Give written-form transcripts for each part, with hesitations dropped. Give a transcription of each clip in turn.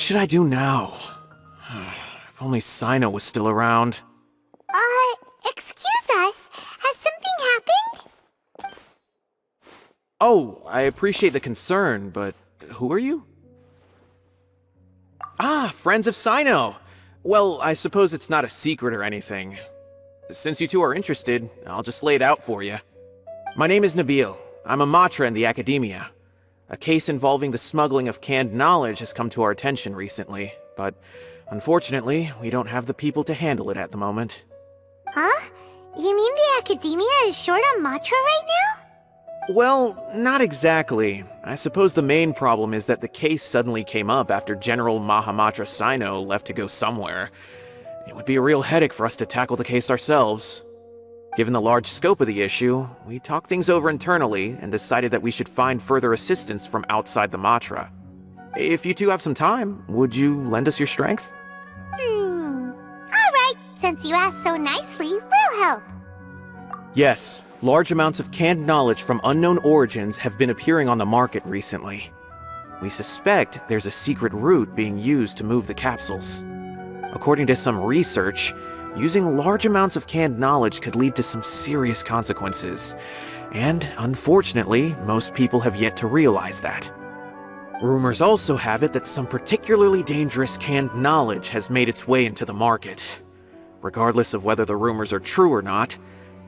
should I do now? If only Cyno was still around. Excuse us. Has something happened? Oh, I appreciate the concern, but who are you? Ah, friends of Cyno! Well, I suppose it's not a secret or anything. Since you two are interested, I'll just lay it out for you. My name is Nabil. I'm a Matra in the Academia. A case involving the smuggling of canned knowledge has come to our attention recently, but unfortunately, we don't have the people to handle it at the moment. Huh? You mean the Academia is short on Matra right now? Well, not exactly. I suppose the main problem is that the case suddenly came up after General Mahamatra Cyno left to go somewhere. It would be a real headache for us to tackle the case ourselves. Given the large scope of the issue, we talked things over internally and decided that we should find further assistance from outside the Matra. If you two have some time, would you lend us your strength? Alright, since you asked so nicely, we'll help. Yes, large amounts of canned knowledge from unknown origins have been appearing on the market recently. We suspect there's a secret route being used to move the capsules. According to some research, using large amounts of canned knowledge could lead to some serious consequences, and unfortunately, most people have yet to realize that. Rumors also have it that some particularly dangerous canned knowledge has made its way into the market. Regardless of whether the rumors are true or not,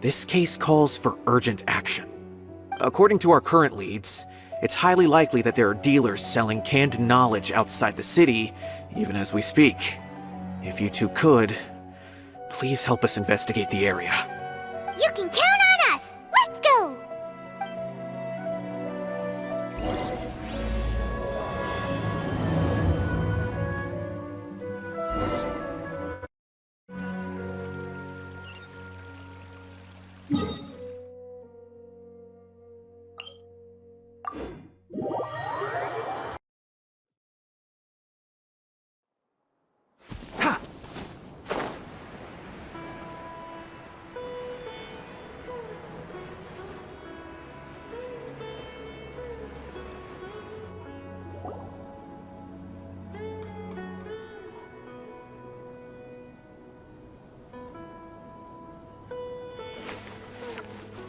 this case calls for urgent action. According to our current leads, it's highly likely that there are dealers selling canned knowledge outside the city, even as we speak. If you two could, please help us investigate the area. You can count on us! Let's go!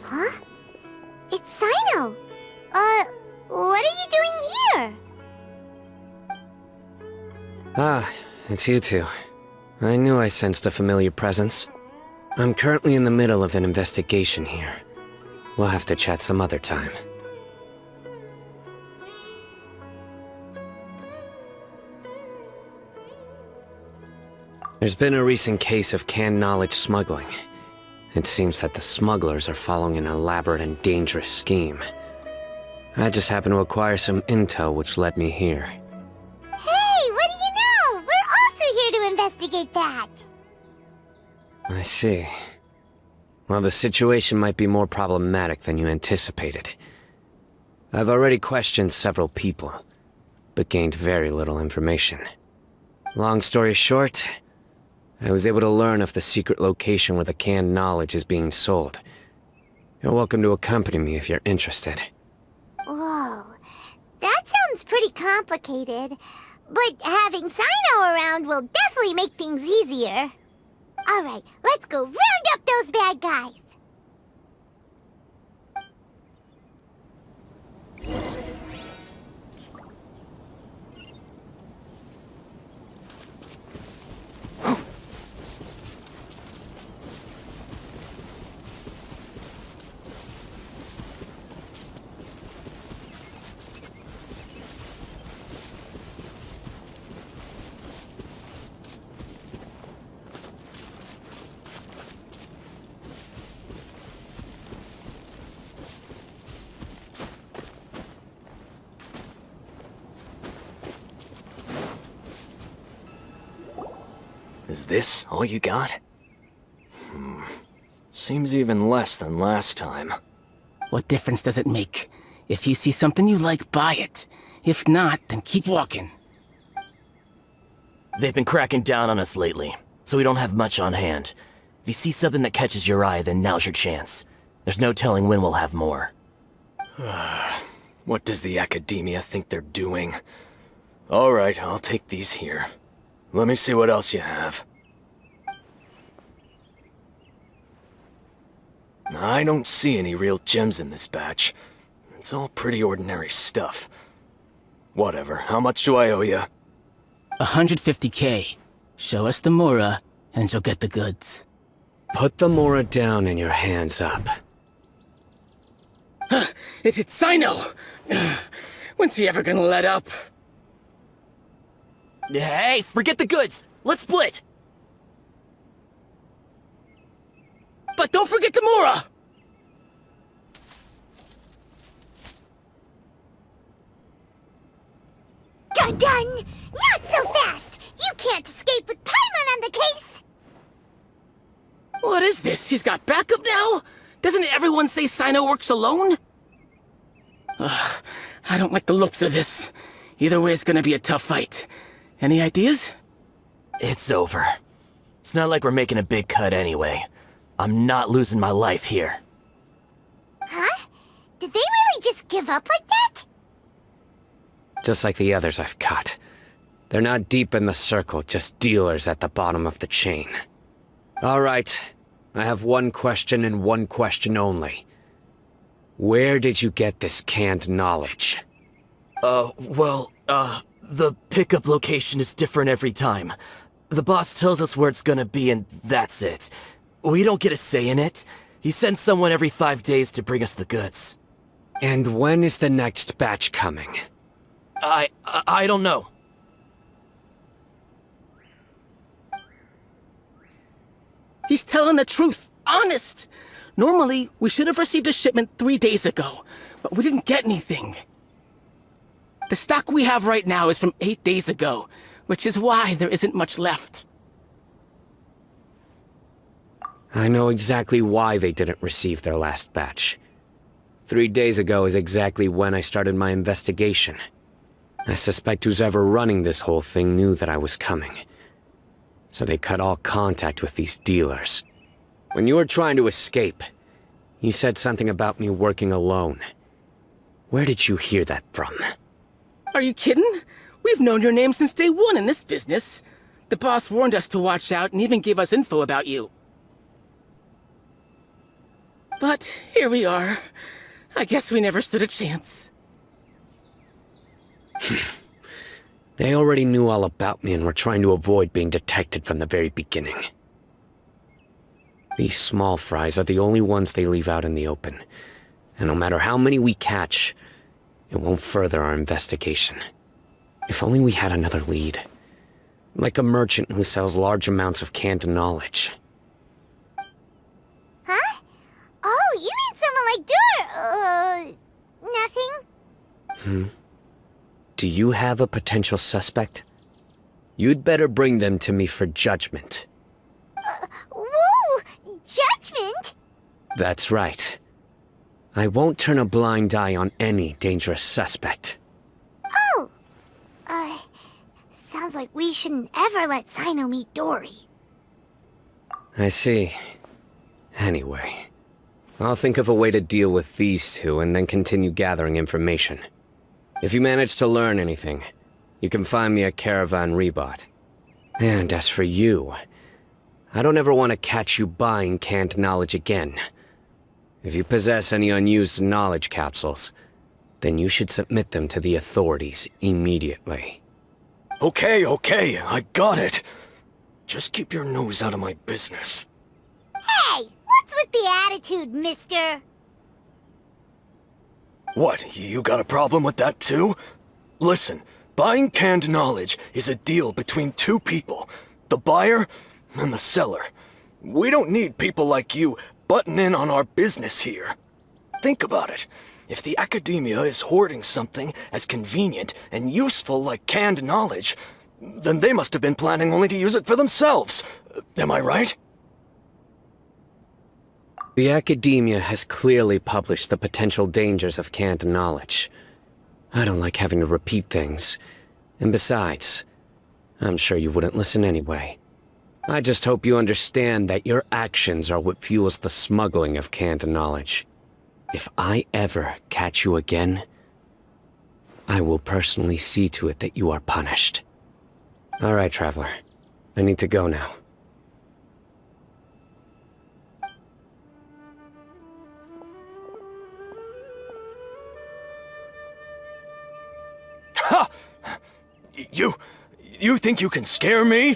Huh? It's Cyno! What are you doing here? Ah, it's you two. I knew I sensed a familiar presence. I'm currently in the middle of an investigation here. We'll have to chat some other time. There's been a recent case of canned knowledge smuggling. It seems that the smugglers are following an elaborate and dangerous scheme. I just happened to acquire some intel which led me here. Hey, what do you know? We're also here to investigate that! I see. Well, the situation might be more problematic than you anticipated. I've already questioned several people, but gained very little information. Long story short, I was able to learn of the secret location where the canned knowledge is being sold. You're welcome to accompany me if you're interested. Whoa, that sounds pretty complicated. But having Cyno around will definitely make things easier. Alright, let's go round up those bad guys! Is this all you got? Seems even less than last time. What difference does it make? If you see something you like, buy it. If not, then keep walking. They've been cracking down on us lately, so we don't have much on hand. If you see something that catches your eye, then now's your chance. There's no telling when we'll have more. What does the Academia think they're doing? Alright, I'll take these here. Let me see what else you have. I don't see any real gems in this batch. It's all pretty ordinary stuff. Whatever, how much do I owe you? 150K. Show us the Mora, and you'll get the goods. Put the Mora down and your hands up. It's Cyno! When's he ever gonna let up? Hey, forget the goods! Let's split! But don't forget the Mora! Dun dun! Not so fast! You can't escape with Paimon on the case! What is this? He's got backup now? Doesn't everyone say Cyno works alone? Ugh, I don't like the looks of this. Either way, it's gonna be a tough fight. Any ideas? It's over. It's not like we're making a big cut anyway. I'm not losing my life here. Huh? Did they really just give up like that? Just like the others I've cut. They're not deep in the circle, just dealers at the bottom of the chain. Alright, I have one question and one question only. Where did you get this canned knowledge? The pickup location is different every time. The boss tells us where it's gonna be and that's it. We don't get a say in it. He sends someone every 5 days to bring us the goods. And when is the next batch coming? I don't know. He's telling the truth. Honest. Normally, we should have received a shipment 3 days ago, but we didn't get anything. The stock we have right now is from 8 days ago, which is why there isn't much left. I know exactly why they didn't receive their last batch. 3 days ago is exactly when I started my investigation. I suspect who's ever running this whole thing knew that I was coming. So they cut all contact with these dealers. When you were trying to escape, you said something about me working alone. Where did you hear that from? Are you kidding? We've known your name since day one in this business. The boss warned us to watch out and even gave us info about you. But here we are. I guess we never stood a chance. They already knew all about me and were trying to avoid being detected from the very beginning. These small fries are the only ones they leave out in the open. And no matter how many we catch, it won't further our investigation. If only we had another lead. Like a merchant who sells large amounts of canned knowledge. Huh? Oh, you mean someone like nothing? Do you have a potential suspect? You'd better bring them to me for judgment. Whoa! Judgment? That's right. I won't turn a blind eye on any dangerous suspect. Oh! Sounds like we shouldn't ever let Cyno meet Dory. I see. Anyway, I'll think of a way to deal with these two and then continue gathering information. If you manage to learn anything, you can find me at Caravan Rebot. And as for you, I don't ever want to catch you buying canned knowledge again. If you possess any unused knowledge capsules, then you should submit them to the authorities immediately. Okay, I got it. Just keep your nose out of my business. Hey! What's with the attitude, mister? What, you got a problem with that too? Listen, buying canned knowledge is a deal between two people, the buyer and the seller. We don't need people like you butting in on our business here. Think about it. If the academia is hoarding something as convenient and useful like canned knowledge, then they must have been planning only to use it for themselves. Am I right? The academia has clearly published the potential dangers of canned knowledge. I don't like having to repeat things. And besides, I'm sure you wouldn't listen anyway. I just hope you understand that your actions are what fuels the smuggling of canned knowledge. If I ever catch you again, I will personally see to it that you are punished. All right, Traveler. I need to go now. Ha! You think you can scare me?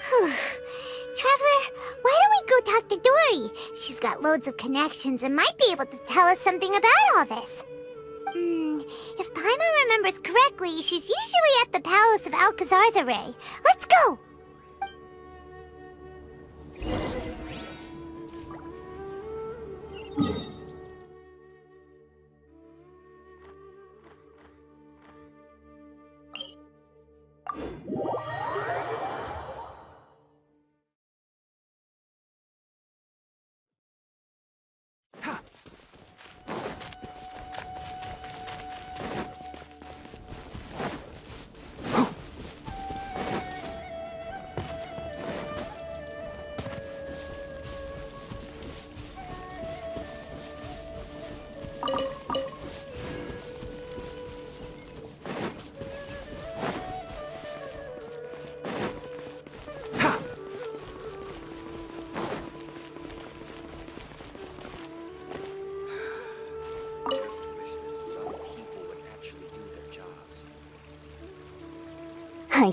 Traveler, why don't we go talk to Dory? She's got loads of connections and might be able to tell us something about all this. If Paimon remembers correctly, she's usually at the Palace of Alcazar's Array. Let's go! I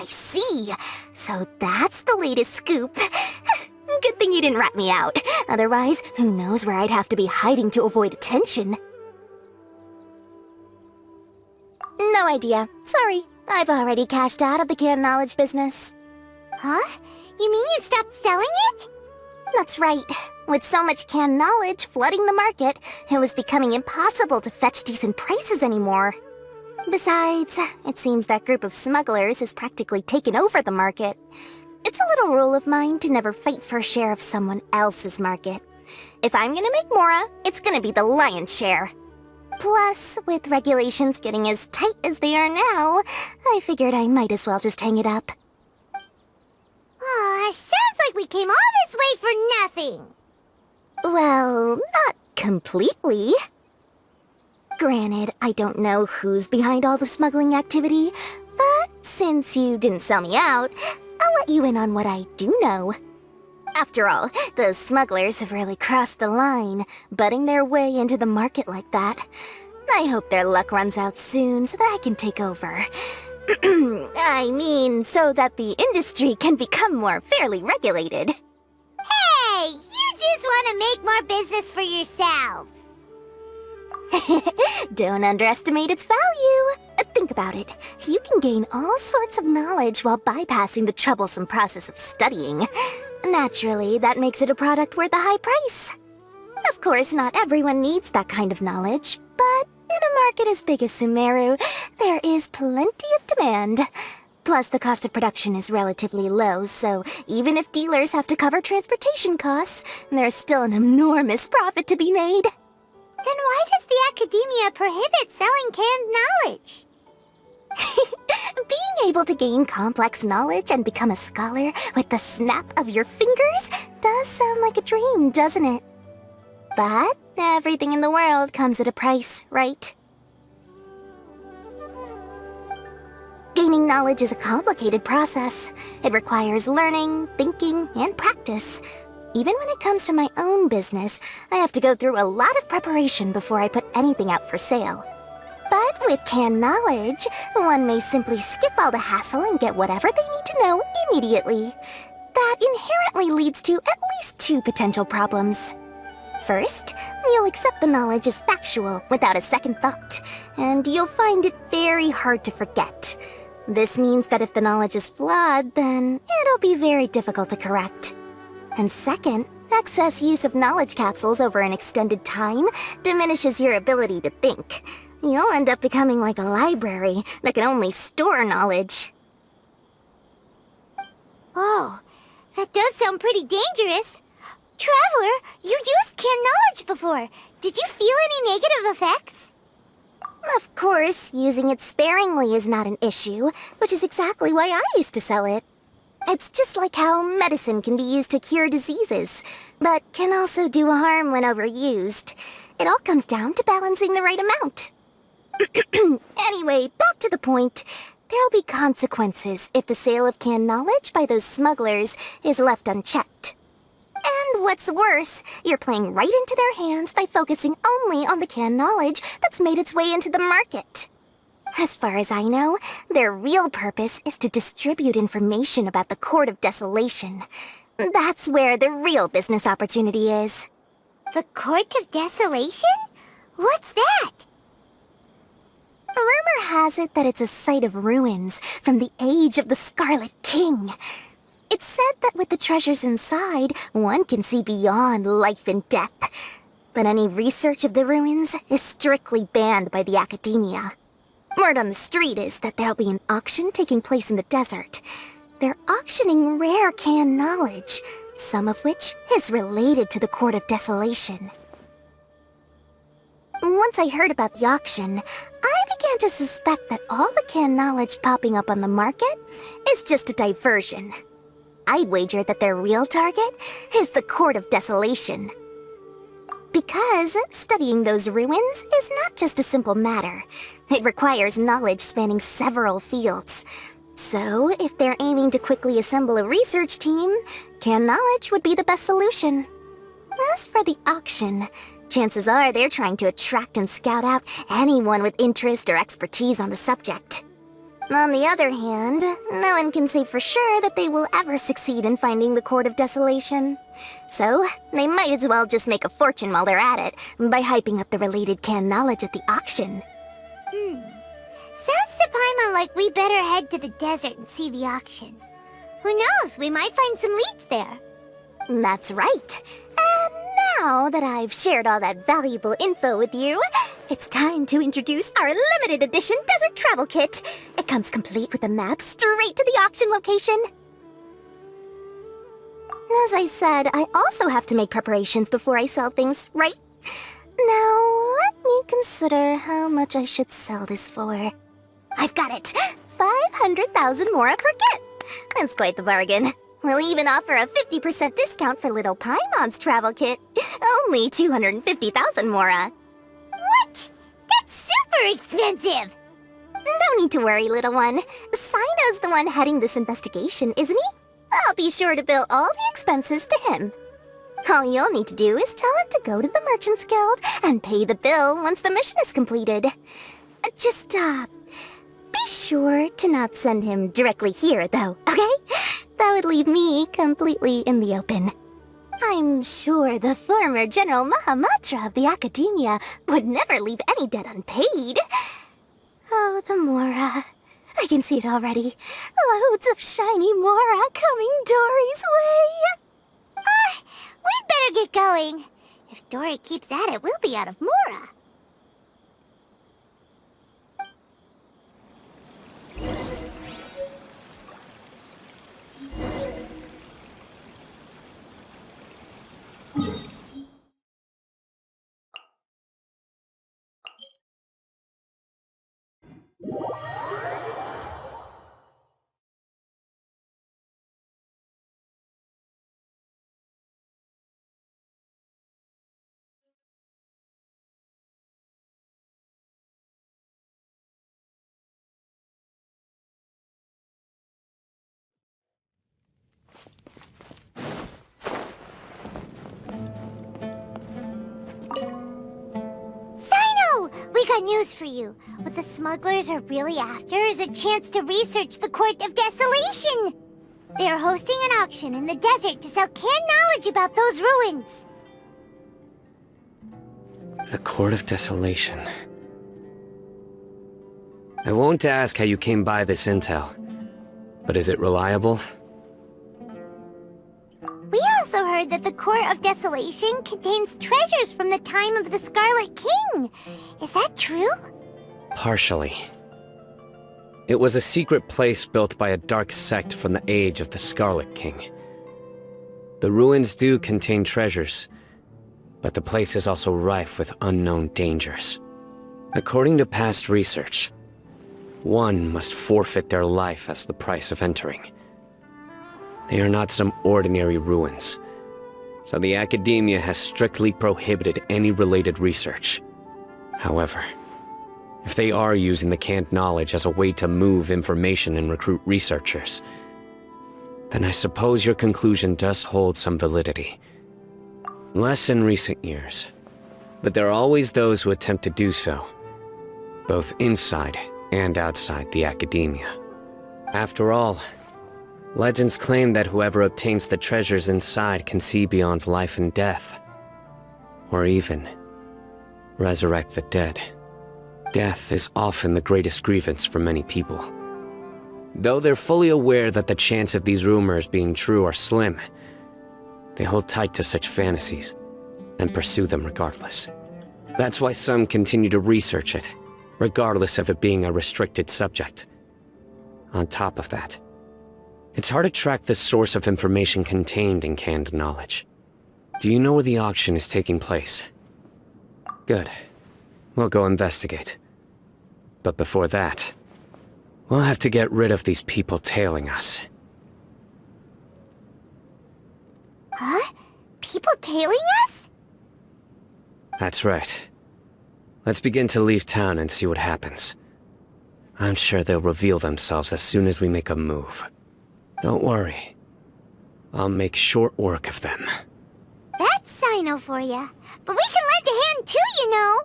see. So that's the latest scoop. Good thing you didn't rat me out. Otherwise, who knows where I'd have to be hiding to avoid attention. No idea. Sorry. I've already cashed out of the canned knowledge business. Huh? You mean you stopped selling it? That's right. With so much canned knowledge flooding the market, it was becoming impossible to fetch decent prices anymore. Besides, it seems that group of smugglers has practically taken over the market. It's a little rule of mine to never fight for a share of someone else's market. If I'm gonna make Mora, it's gonna be the lion's share. Plus, with regulations getting as tight as they are now, I figured I might as well just hang it up. Aw, sounds like we came all this way for nothing. Well, not completely. Granted, I don't know who's behind all the smuggling activity, but since you didn't sell me out, I'll let you in on what I do know. After all, those smugglers have really crossed the line, butting their way into the market like that. I hope their luck runs out soon so that I can take over. I mean, so that the industry can become more fairly regulated. Hey, you just want to make more business for yourself. Don't underestimate its value. Think about it. You can gain all sorts of knowledge while bypassing the troublesome process of studying. Naturally, that makes it a product worth a high price. Of course, not everyone needs that kind of knowledge, but in a market as big as Sumeru, there is plenty of demand. Plus, the cost of production is relatively low, so even if dealers have to cover transportation costs, there's still an enormous profit to be made. Then why does the Academia prohibit selling canned knowledge? Being able to gain complex knowledge and become a scholar with the snap of your fingers does sound like a dream, doesn't it? But everything in the world comes at a price, right? Gaining knowledge is a complicated process. It requires learning, thinking, and practice. Even when it comes to my own business, I have to go through a lot of preparation before I put anything out for sale. But with canned knowledge, one may simply skip all the hassle and get whatever they need to know immediately. That inherently leads to at least two potential problems. First, you'll accept the knowledge as factual without a second thought, and you'll find it very hard to forget. This means that if the knowledge is flawed, then it'll be very difficult to correct. And second, excess use of knowledge capsules over an extended time diminishes your ability to think. You'll end up becoming like a library that can only store knowledge. Oh, that does sound pretty dangerous. Traveler, you used canned knowledge before. Did you feel any negative effects? Of course, using it sparingly is not an issue, which is exactly why I used to sell it. It's just like how medicine can be used to cure diseases, but can also do harm when overused. It all comes down to balancing the right amount. Anyway, back to the point. There'll be consequences if the sale of canned knowledge by those smugglers is left unchecked. And what's worse, you're playing right into their hands by focusing only on the canned knowledge that's made its way into the market. As far as I know, their real purpose is to distribute information about the Court of Desolation. That's where the real business opportunity is. The Court of Desolation? What's that? Rumor has it that it's a site of ruins from the age of the Scarlet King. It's said that with the treasures inside, one can see beyond life and death. But any research of the ruins is strictly banned by the academia. Word on the street is that there'll be an auction taking place in the desert. They're auctioning rare canned knowledge, some of which is related to the Court of Desolation. Once I heard about the auction, I began to suspect that all the canned knowledge popping up on the market is just a diversion. I'd wager that their real target is the Court of Desolation. Because studying those ruins is not just a simple matter. It requires knowledge spanning several fields. So, if they're aiming to quickly assemble a research team, canned knowledge would be the best solution. As for the auction, chances are they're trying to attract and scout out anyone with interest or expertise on the subject. On the other hand, no one can say for sure that they will ever succeed in finding the Court of Desolation. So, they might as well just make a fortune while they're at it by hyping up the related canned knowledge at the auction. Sounds to Paimon like we better head to the desert and see the auction. Who knows, we might find some leads there. That's right. And now that I've shared all that valuable info with you, it's time to introduce our limited edition desert travel kit. It comes complete with a map straight to the auction location. As I said, I also have to make preparations before I sell things, right? Now, let me consider how much I should sell this for. I've got it! 500,000 Mora per kit! That's quite the bargain. We'll even offer a 50% discount for little Paimon's travel kit. Only 250,000 Mora. What? That's super expensive! No need to worry, little one. Cyno's the one heading this investigation, isn't he? I'll be sure to bill all the expenses to him. All you'll need to do is tell him to go to the Merchants Guild and pay the bill once the mission is completed. Just, be sure to not send him directly here, though, okay? That would leave me completely in the open. I'm sure the former General Mahamatra of the Academia would never leave any debt unpaid. Oh, the Mora. I can see it already. Loads of shiny Mora coming Dory's way. We'd better get going. If Dory keeps at it, we'll be out of Mora. We got news for you. What the smugglers are really after is a chance to research the Court of Desolation. They are hosting an auction in the desert to sell canned knowledge about those ruins. The Court of Desolation. I won't ask how you came by this intel, but is it reliable? We also heard that the Court of Desolation contains treasures from the time of the Scarlet King. Is that true? Partially. It was a secret place built by a dark sect from the age of the Scarlet King. The ruins do contain treasures, but the place is also rife with unknown dangers. According to past research, one must forfeit their life as the price of entering. They are not some ordinary ruins, so the Academia has strictly prohibited any related research. However, if they are using the canned knowledge as a way to move information and recruit researchers, then I suppose your conclusion does hold some validity. Less in recent years, but there are always those who attempt to do so, both inside and outside the academia. After all, legends claim that whoever obtains the treasures inside can see beyond life and death, or even resurrect the dead. Death is often the greatest grievance for many people. Though they're fully aware that the chance of these rumors being true are slim, they hold tight to such fantasies and pursue them regardless. That's why some continue to research it, regardless of it being a restricted subject. On top of that, it's hard to track the source of information contained in canned knowledge. Do you know where the auction is taking place? Good. We'll go investigate. But before that, we'll have to get rid of these people tailing us. Huh? People tailing us? That's right. Let's begin to leave town and see what happens. I'm sure they'll reveal themselves as soon as we make a move. Don't worry. I'll make short work of them. That's Cyno for ya. But we can lend a hand too, you know.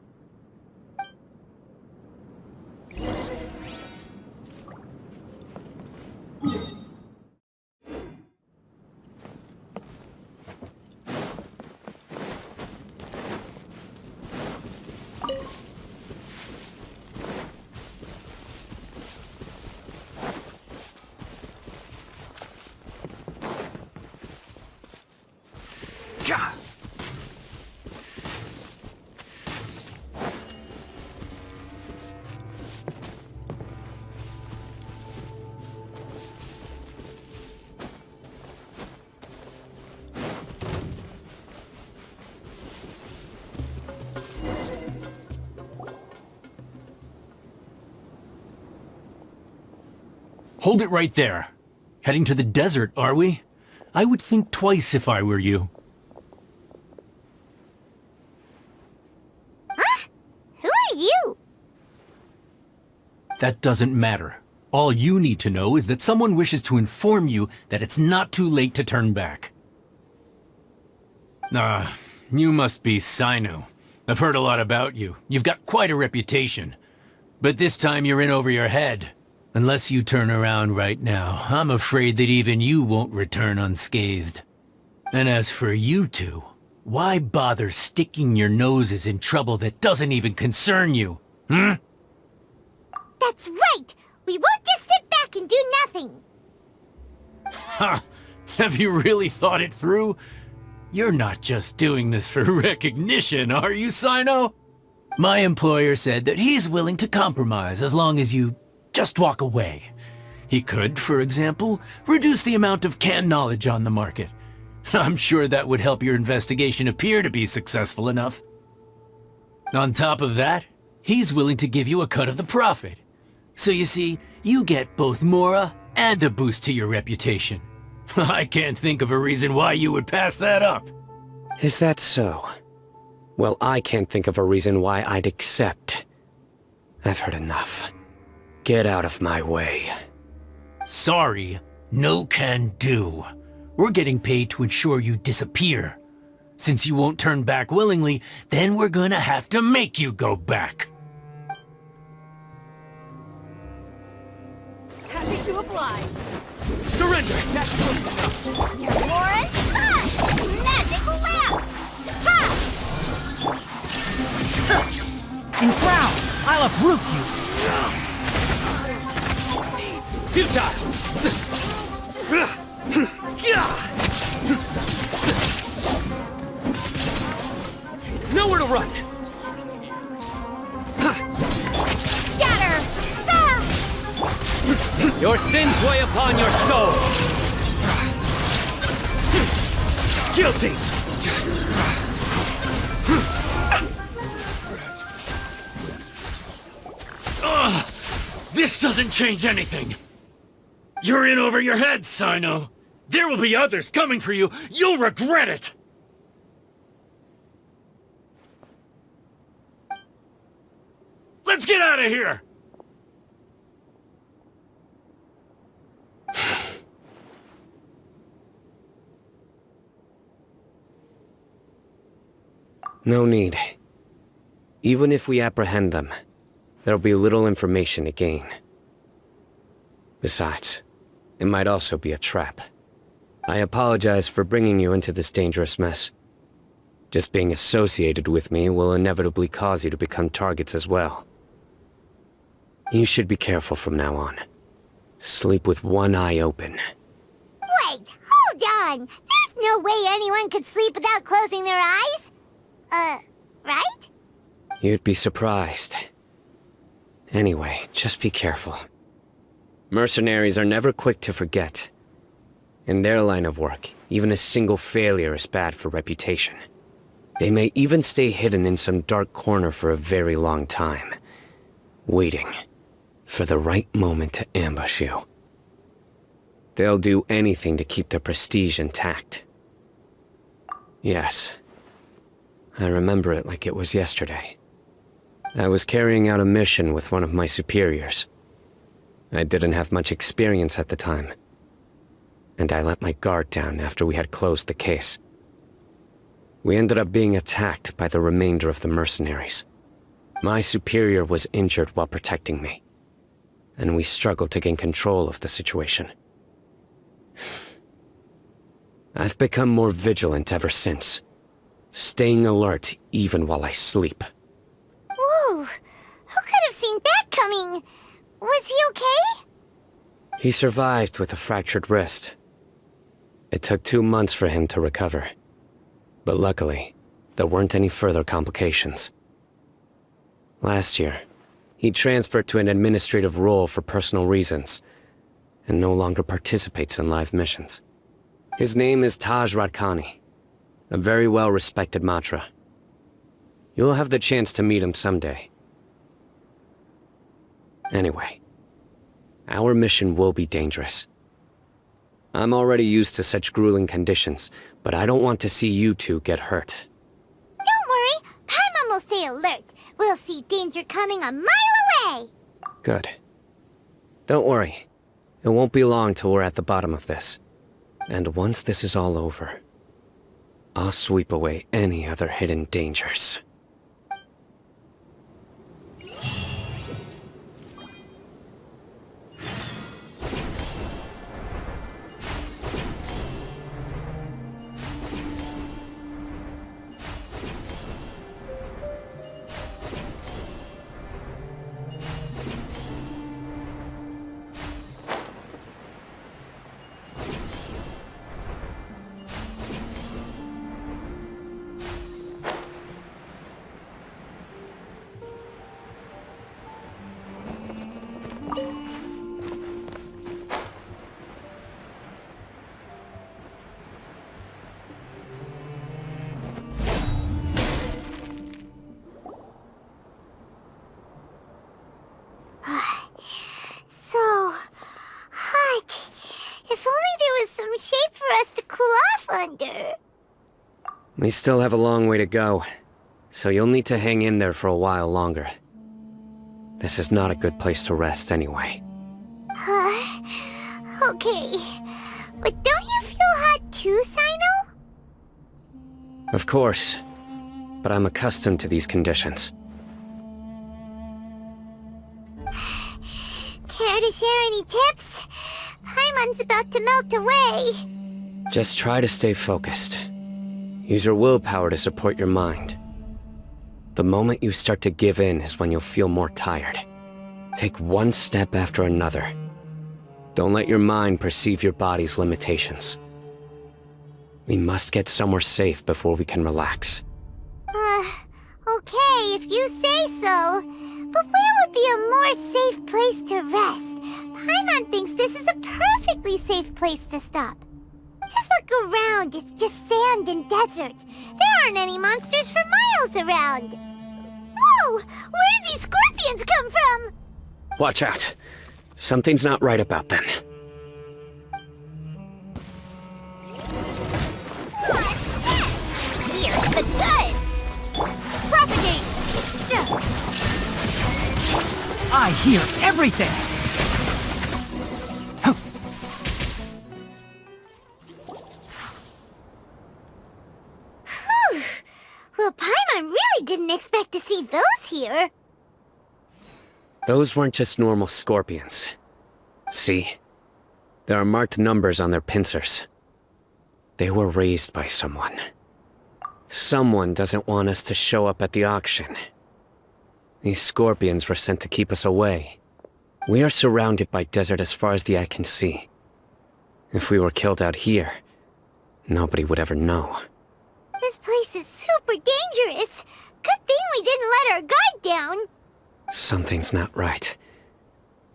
Hold it right there. Heading to the desert, are we? I would think twice if I were you. Huh? Who are you? That doesn't matter. All you need to know is that someone wishes to inform you that it's not too late to turn back. You must be Cyno. I've heard a lot about you. You've got quite a reputation. But this time you're in over your head. Unless you turn around right now, I'm afraid that even you won't return unscathed. And as for you two, why bother sticking your noses in trouble that doesn't even concern you? Hmm? That's right! We won't just sit back and do nothing! Ha! Have you really thought it through? You're not just doing this for recognition, are you, Cyno? My employer said that he's willing to compromise as long as you just walk away. He could, for example, reduce the amount of canned knowledge on the market. I'm sure that would help your investigation appear to be successful enough. On top of that, he's willing to give you a cut of the profit. So you see, you get both Mora and a boost to your reputation. I can't think of a reason why you would pass that up. Is that so? Well, I can't think of a reason why I'd accept. I've heard enough. Get out of my way. Sorry, no can do. We're getting paid to ensure you disappear. Since you won't turn back willingly, then we're gonna have to make you go back. Happy to oblige. Surrender! That's close enough! Mora's touch! Magic lamp! Ha! Enshroud! I'll uproot you! Futile! Nowhere to run! Scatter! Your sins weigh upon your soul! Guilty! This doesn't change anything. You're in over your head, Cyno. There will be others coming for you. You'll regret it! Let's get out of here! No need. Even if we apprehend them, there'll be little information to gain. Besides, it might also be a trap. I apologize for bringing you into this dangerous mess. Just being associated with me will inevitably cause you to become targets as well. You should be careful from now on. Sleep with one eye open. Wait, hold on! There's no way anyone could sleep without closing their eyes? Right? You'd be surprised. Anyway, just be careful. Mercenaries are never quick to forget. In their line of work, even a single failure is bad for reputation. They may even stay hidden in some dark corner for a very long time, waiting for the right moment to ambush you. They'll do anything to keep their prestige intact. Yes, I remember it like it was yesterday. I was carrying out a mission with one of my superiors. I didn't have much experience at the time, and I let my guard down after we had closed the case. We ended up being attacked by the remainder of the mercenaries. My superior was injured while protecting me, and we struggled to gain control of the situation. I've become more vigilant ever since, staying alert even while I sleep. Whoa! Who could have seen that coming? Was he okay? He survived with a fractured wrist. It took 2 months for him to recover. But luckily, there weren't any further complications. Last year, he transferred to an administrative role for personal reasons, and no longer participates in live missions. His name is Taj Radkani, a very well-respected Matra. You'll have the chance to meet him someday. Anyway, our mission will be dangerous. I'm already used to such grueling conditions, but I don't want to see you two get hurt. Don't worry, Paimon will stay alert. We'll see danger coming a mile away. Good. Don't worry. It won't be long till we're at the bottom of this. And once this is all over, I'll sweep away any other hidden dangers. We still have a long way to go, so you'll need to hang in there for a while longer. This is not a good place to rest anyway. Okay. But don't you feel hot too, Cyno? Of course, but I'm accustomed to these conditions. Care to share any tips? Paimon's about to melt away. Just try to stay focused. Use your willpower to support your mind. The moment you start to give in is when you'll feel more tired. Take one step after another. Don't let your mind perceive your body's limitations. We must get somewhere safe before we can relax. Okay, if you say so. But where would be a more safe place to rest? Paimon thinks this is a perfectly safe place to stop. Just look around, it's just sand and desert. There aren't any monsters for miles around. Whoa! Where did these scorpions come from? Watch out. Something's not right about them. Here's the goods! Propagate! I hear everything! Well, Paimon really didn't expect to see those here. Those weren't just normal scorpions. See? There are marked numbers on their pincers. They were raised by someone. Someone doesn't want us to show up at the auction. These scorpions were sent to keep us away. We are surrounded by desert as far as the eye can see. If we were killed out here, nobody would ever know. This place is super dangerous. Good thing we didn't let our guard down. Something's not right.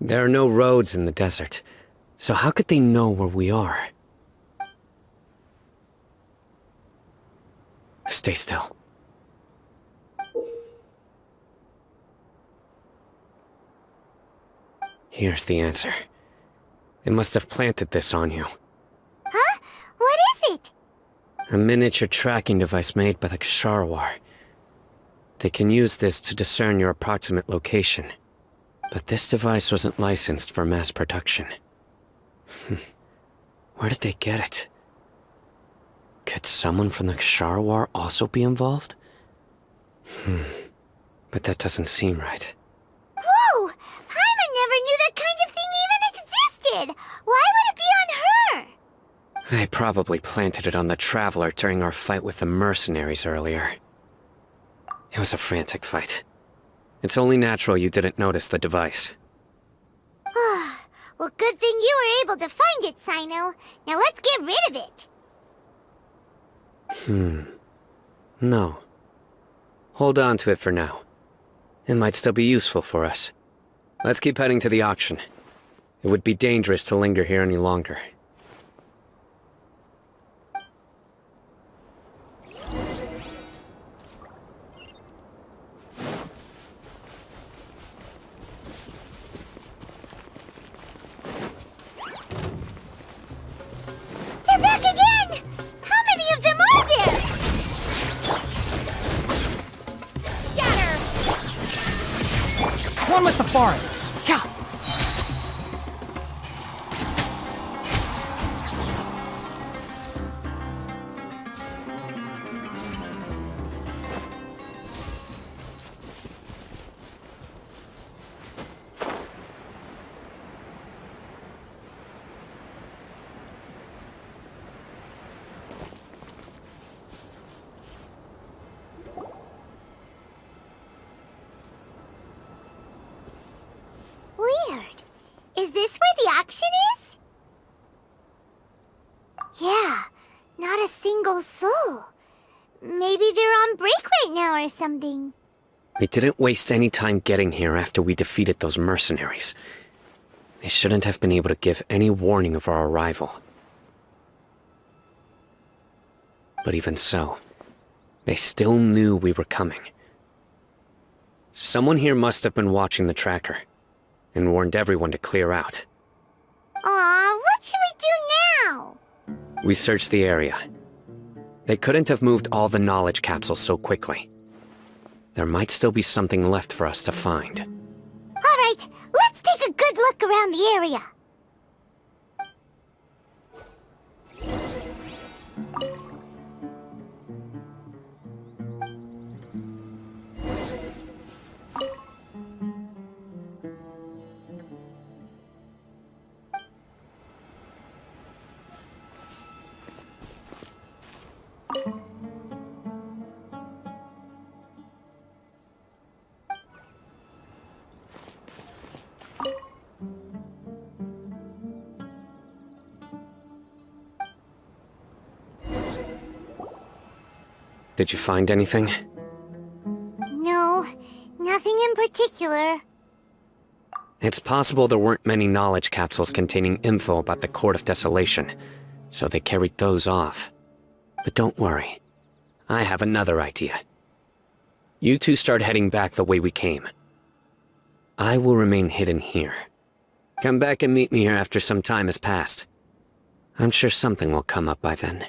There are no roads in the desert, so how could they know where we are? Stay still. Here's the answer. They must have planted this on you. Huh? What is it? A miniature tracking device made by the Ksharawar. They can use this to discern your approximate location. But this device wasn't licensed for mass production. Where did they get it? Could someone from the Ksharawar also be involved? But that doesn't seem right. Whoa! Paimon never knew that kind of thing even existed! Why would it be on her? They probably planted it on the Traveler during our fight with the mercenaries earlier. It was a frantic fight. It's only natural you didn't notice the device. Well, good thing you were able to find it, Cyno. Now let's get rid of it. No. Hold on to it for now. It might still be useful for us. Let's keep heading to the auction. It would be dangerous to linger here any longer. They're back again! How many of them are there? Scatter! One with the forest! Yeah! Weird. Is this where the auction is? Yeah, not a single soul. Maybe they're on break right now or something. We didn't waste any time getting here after we defeated those mercenaries. They shouldn't have been able to give any warning of our arrival. But even so, they still knew we were coming. Someone here must have been watching the tracker, and warned everyone to clear out. Aw, what should we do now? We searched the area. They couldn't have moved all the knowledge capsules so quickly. There might still be something left for us to find. Alright, let's take a good look around the area. Did you find anything? No, nothing in particular. It's possible there weren't many knowledge capsules containing info about the Court of Desolation, so they carried those off. But don't worry. I have another idea. You two start heading back the way we came. I will remain hidden here. Come back and meet me here after some time has passed. I'm sure something will come up by then.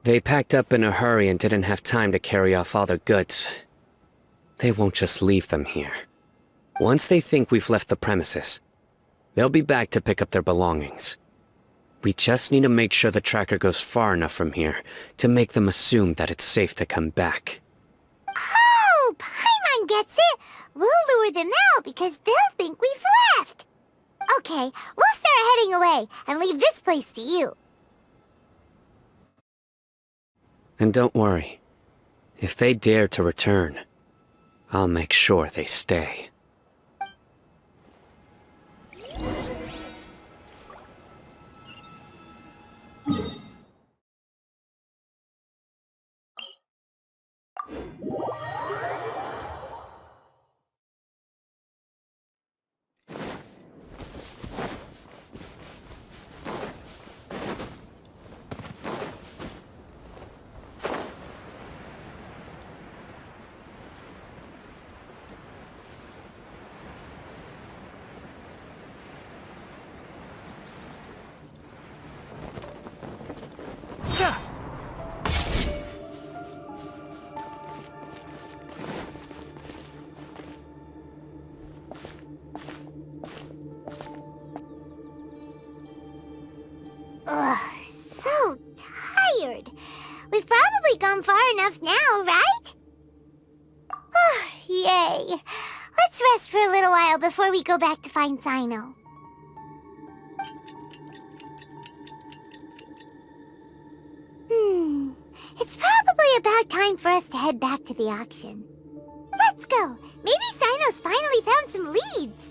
They packed up in a hurry and didn't have time to carry off all their goods. They won't just leave them here. Once they think we've left the premises, they'll be back to pick up their belongings. We just need to make sure the tracker goes far enough from here to make them assume that it's safe to come back. Oh, Paimon gets it! We'll lure them out because they'll think we've left! Okay, we'll start heading away and leave this place to you. And don't worry. If they dare to return, I'll make sure they stay. Ugh, so tired. We've probably gone far enough now, right? Yay. Let's rest for a little while before we go back to find Cyno. It's probably about time for us to head back to the auction. Let's go. Maybe Cyno's finally found some leads.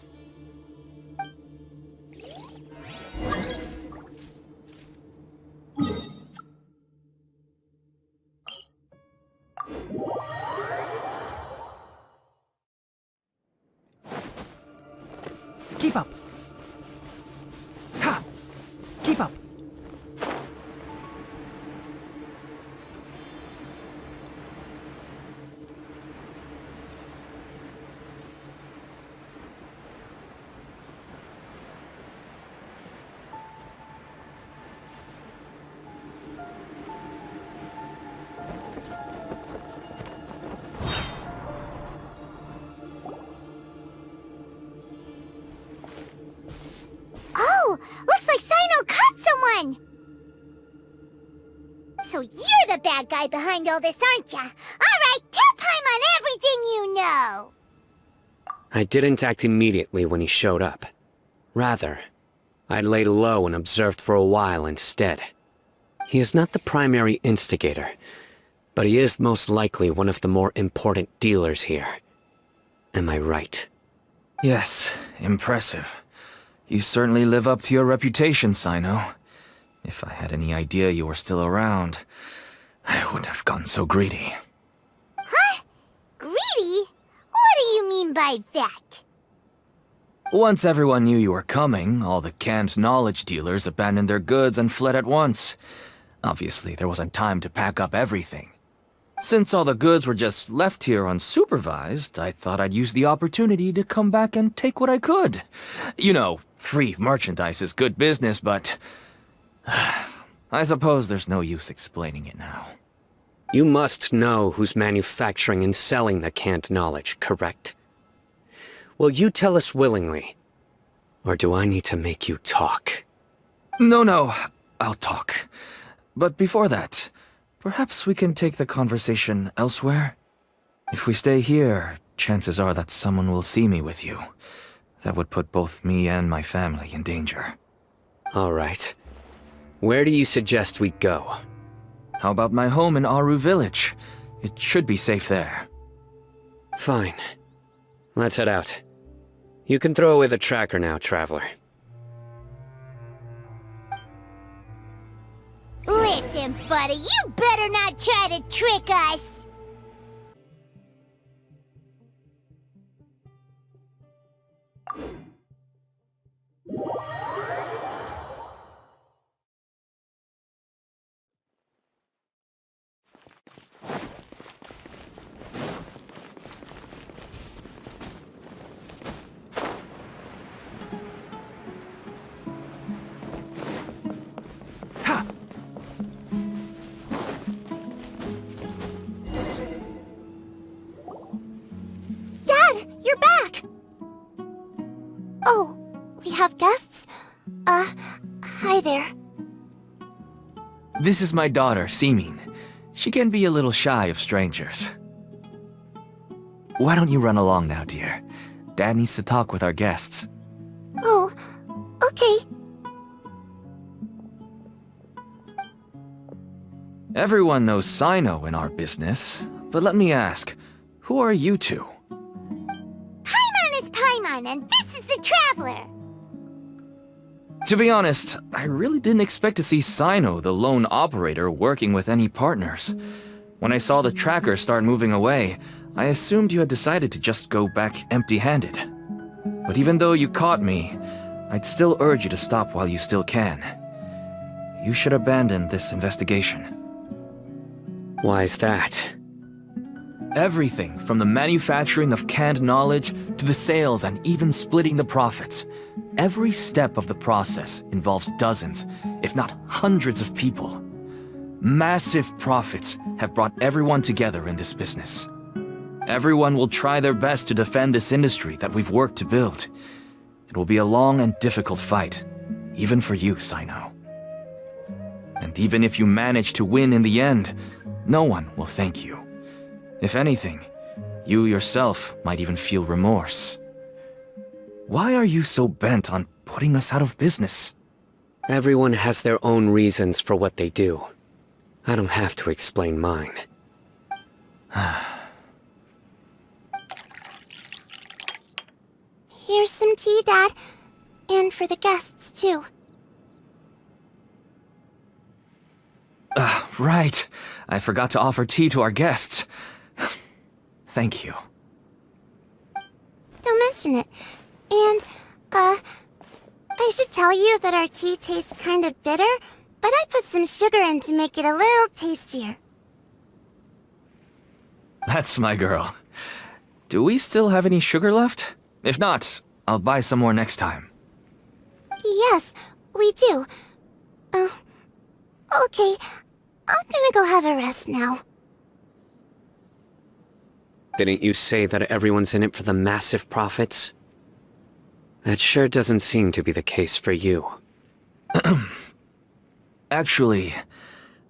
Keep up. Ha! Keep up. Oh, looks like Cyno caught someone! So you're the bad guy behind all this, aren't ya? Alright, tell Paimon everything you know! I didn't act immediately when he showed up. Rather, I laid low and observed for a while instead. He is not the primary instigator, but he is most likely one of the more important dealers here. Am I right? Yes, impressive. You certainly live up to your reputation, Cyno. If I had any idea you were still around, I wouldn't have gotten so greedy. Huh? Greedy? What do you mean by that? Once everyone knew you were coming, all the canned knowledge dealers abandoned their goods and fled at once. Obviously, there wasn't time to pack up everything. Since all the goods were just left here unsupervised, I thought I'd use the opportunity to come back and take what I could. You know, free merchandise is good business, but I suppose there's no use explaining it now. You must know who's manufacturing and selling the canned knowledge, correct? Will you tell us willingly? Or do I need to make you talk? No, I'll talk. But before that, perhaps we can take the conversation elsewhere? If we stay here, chances are that someone will see me with you. That would put both me and my family in danger. All right. Where do you suggest we go? How about my home in Aru Village? It should be safe there. Fine. Let's head out. You can throw away the tracker now, traveler. Listen, buddy, you better not try to trick us! This is my daughter, Simin. She can be a little shy of strangers. Why don't you run along now, dear? Dad needs to talk with our guests. Oh, okay. Everyone knows Cyno in our business, but let me ask, who are you two? Paimon is Paimon, and this is the Traveler. To be honest, I really didn't expect to see Cyno, the lone operator, working with any partners. When I saw the tracker start moving away, I assumed you had decided to just go back empty-handed. But even though you caught me, I'd still urge you to stop while you still can. You should abandon this investigation. Why is that? Everything from the manufacturing of canned knowledge to the sales and even splitting the profits. Every step of the process involves dozens, if not hundreds of people. Massive profits have brought everyone together in this business. Everyone will try their best to defend this industry that we've worked to build. It will be a long and difficult fight, even for you, Cyno. And even if you manage to win in the end, no one will thank you. If anything, you yourself might even feel remorse. Why are you so bent on putting us out of business? Everyone has their own reasons for what they do. I don't have to explain mine. Here's some tea, Dad. And for the guests, too. Right. I forgot to offer tea to our guests. Thank you. Don't mention it. And, I should tell you that our tea tastes kind of bitter, but I put some sugar in to make it a little tastier. That's my girl. Do we still have any sugar left? If not, I'll buy some more next time. Yes, we do. Okay. I'm gonna go have a rest now. Didn't you say that everyone's in it for the massive profits? That sure doesn't seem to be the case for you. Actually,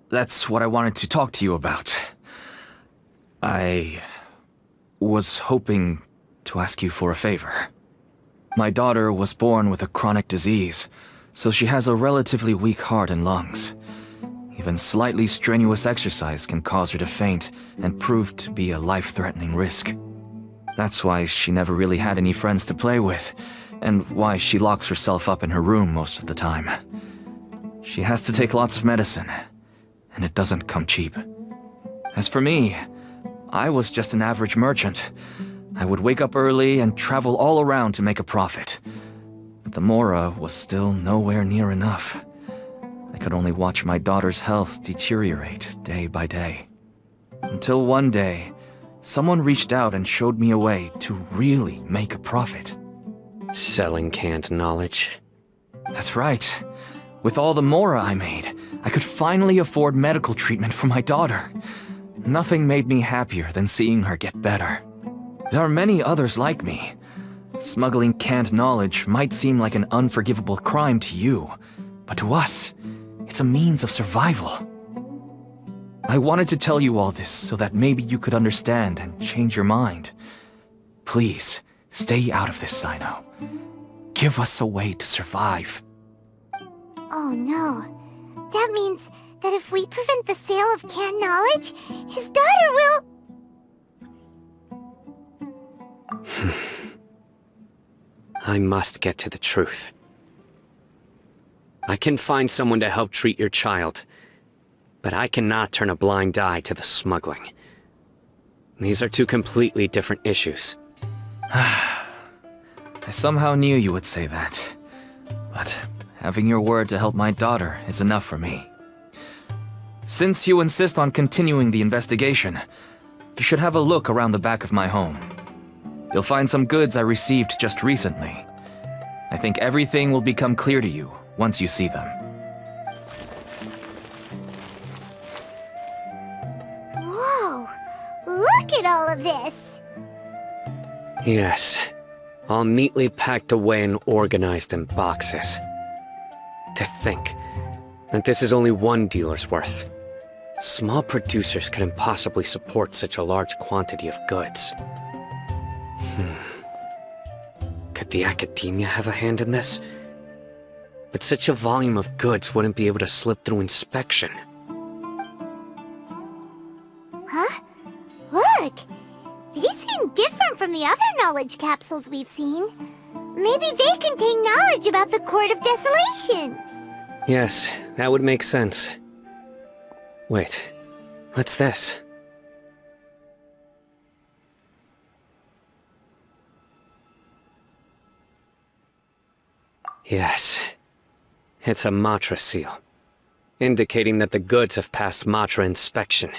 that's what I wanted to talk to you about. I was hoping to ask you for a favor. My daughter was born with a chronic disease, so she has a relatively weak heart and lungs. Even slightly strenuous exercise can cause her to faint and prove to be a life-threatening risk. That's why she never really had any friends to play with, and why she locks herself up in her room most of the time. She has to take lots of medicine, and it doesn't come cheap. As for me, I was just an average merchant. I would wake up early and travel all around to make a profit. But the Mora was still nowhere near enough. I could only watch my daughter's health deteriorate day by day. Until one day, someone reached out and showed me a way to really make a profit. Selling canned knowledge. That's right. With all the Mora I made, I could finally afford medical treatment for my daughter. Nothing made me happier than seeing her get better. There are many others like me. Smuggling canned knowledge might seem like an unforgivable crime to you, but to us, it's a means of survival. I wanted to tell you all this so that maybe you could understand and change your mind. Please, stay out of this, Cyno. Give us a way to survive. Oh no. That means that if we prevent the sale of canned knowledge, his daughter will... I must get to the truth. I can find someone to help treat your child, but I cannot turn a blind eye to the smuggling. These are two completely different issues. I somehow knew you would say that. But having your word to help my daughter is enough for me. Since you insist on continuing the investigation, you should have a look around the back of my home. You'll find some goods I received just recently. I think everything will become clear to you once you see them. Whoa! Look at all of this! Yes, all neatly packed away and organized in boxes. To think, And this is only one dealer's worth. Small producers couldn't possibly support such a large quantity of goods. Could the Academia have a hand in this? But such a volume of goods wouldn't be able to slip through inspection. Huh? Look! These seem different from the other knowledge capsules we've seen. Maybe they contain knowledge about the Court of Desolation. Yes, that would make sense. Wait, what's this? Yes, it's a Matra seal, indicating that the goods have passed Matra inspection.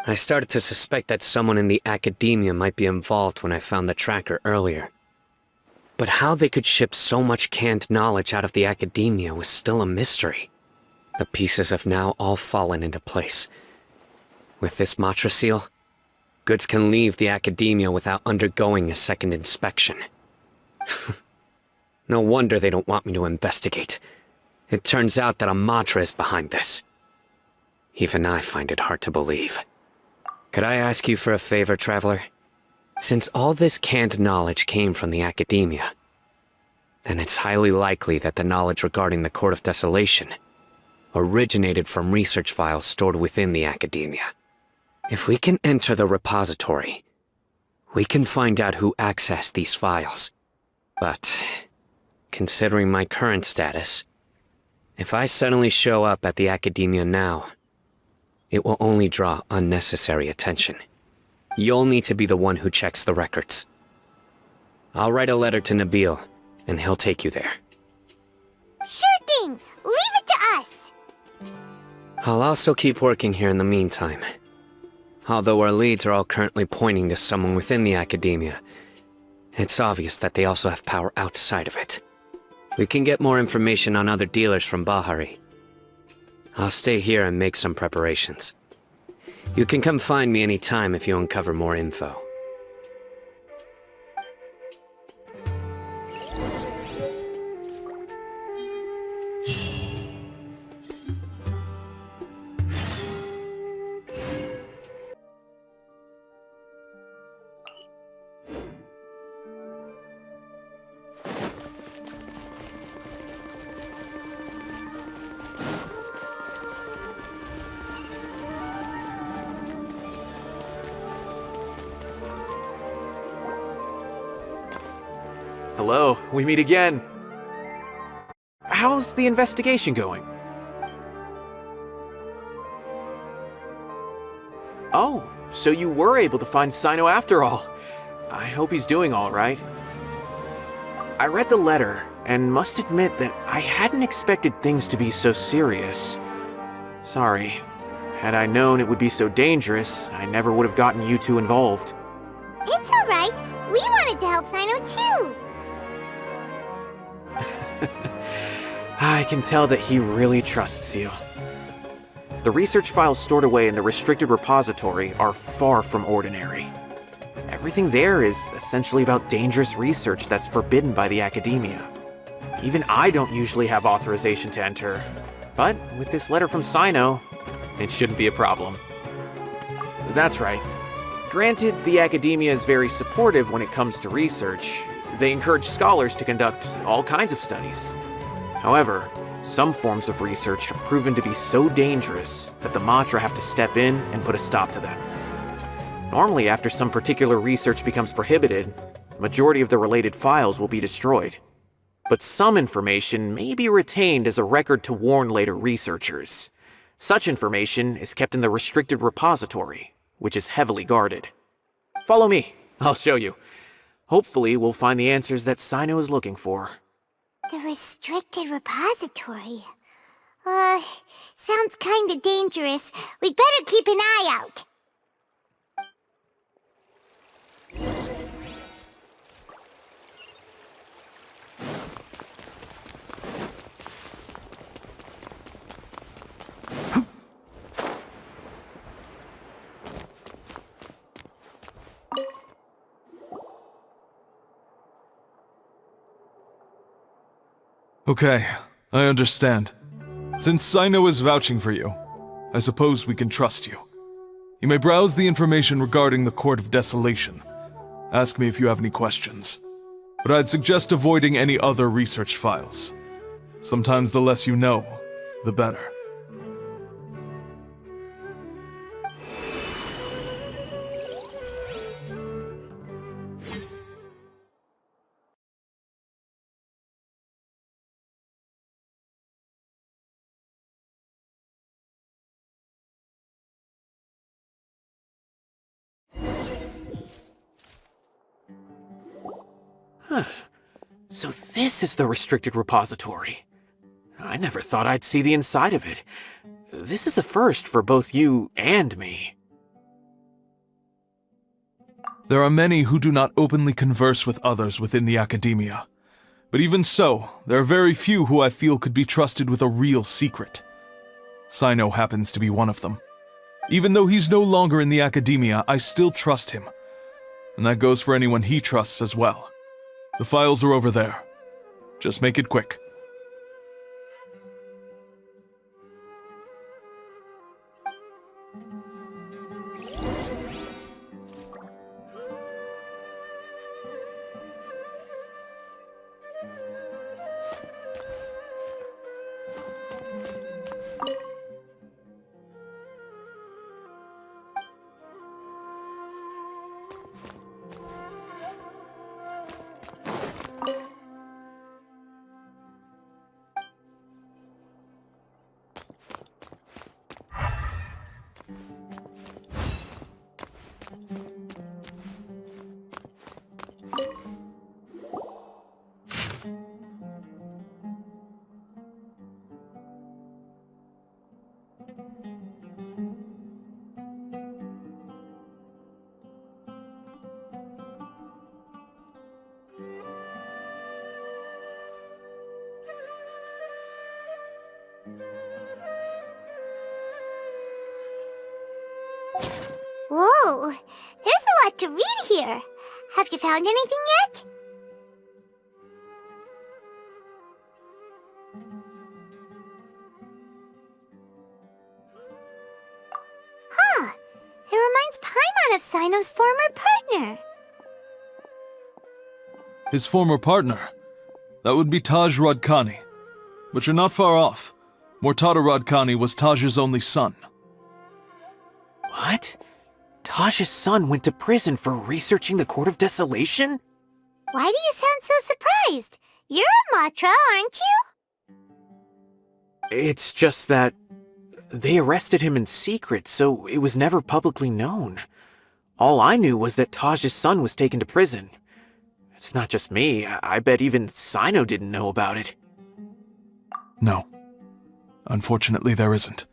I started to suspect that someone in the Academia might be involved when I found the tracker earlier. But how they could ship so much canned knowledge out of the Academia was still a mystery. The pieces have now all fallen into place. With this Matra seal, goods can leave the Academia without undergoing a second inspection. No wonder they don't want me to investigate. It turns out that a Matra is behind this. Even I find it hard to believe. Could I ask you for a favor, Traveler? Since all this canned knowledge came from the Academia, then it's highly likely that the knowledge regarding the Court of Desolation originated from research files stored within the Academia. If we can enter the repository, we can find out who accessed these files. But, considering my current status, if I suddenly show up at the Academia now, it will only draw unnecessary attention. You'll need to be the one who checks the records. I'll write a letter to Nabil, and he'll take you there. Sure thing! Leave it to us! I'll also keep working here in the meantime. Although our leads are all currently pointing to someone within the Academia, it's obvious that they also have power outside of it. We can get more information on other dealers from Bahari. I'll stay here and make some preparations. You can come find me anytime if you uncover more info. Hello, we meet again. How's the investigation going? Oh, so you were able to find Cyno after all. I hope he's doing all right. I read the letter, and must admit that I hadn't expected things to be so serious. Sorry. Had I known it would be so dangerous, I never would have gotten you two involved. It's alright. We wanted to help Cyno too. I can tell that he really trusts you. The research files stored away in the restricted repository are far from ordinary. Everything there is essentially about dangerous research that's forbidden by the Academia. Even I don't usually have authorization to enter, but with this letter from Cyno, it shouldn't be a problem. That's right. Granted, the Academia is very supportive when it comes to research. They encourage scholars to conduct all kinds of studies. However, some forms of research have proven to be so dangerous that the Matra have to step in and put a stop to them. Normally, after some particular research becomes prohibited, the majority of the related files will be destroyed. But some information may be retained as a record to warn later researchers. Such information is kept in the restricted repository, which is heavily guarded. Follow me, I'll show you. Hopefully, we'll find the answers that Cyno is looking for. The restricted repository. Sounds kinda dangerous. We'd better keep an eye out. Okay, I understand. Since Cyno is vouching for you, I suppose we can trust you. You may browse the information regarding the Court of Desolation. Ask me if you have any questions. But I'd suggest avoiding any other research files. Sometimes the less you know, the better. So this is the restricted repository. I never thought I'd see the inside of it. This is a first for both you and me. There are many who do not openly converse with others within the academia. But even so, there are very few who I feel could be trusted with a real secret. Cyno happens to be one of them. Even though he's no longer in the academia, I still trust him. And that goes for anyone he trusts as well. The files are over there. Just make it quick. Whoa, there's a lot to read here. Have you found anything yet? Huh, it reminds Paimon of Cyno's former partner. His former partner? That would be Taj Radkani. But you're not far off. Mortada Radkani was Taj's only son. What? Taj's son went to prison for researching the Court of Desolation? Why do you sound so surprised? You're a Matra, aren't you? It's just that they arrested him in secret, so it was never publicly known. All I knew was that Taj's son was taken to prison. It's not just me. I bet even Cyno didn't know about it. No. Unfortunately, there isn't.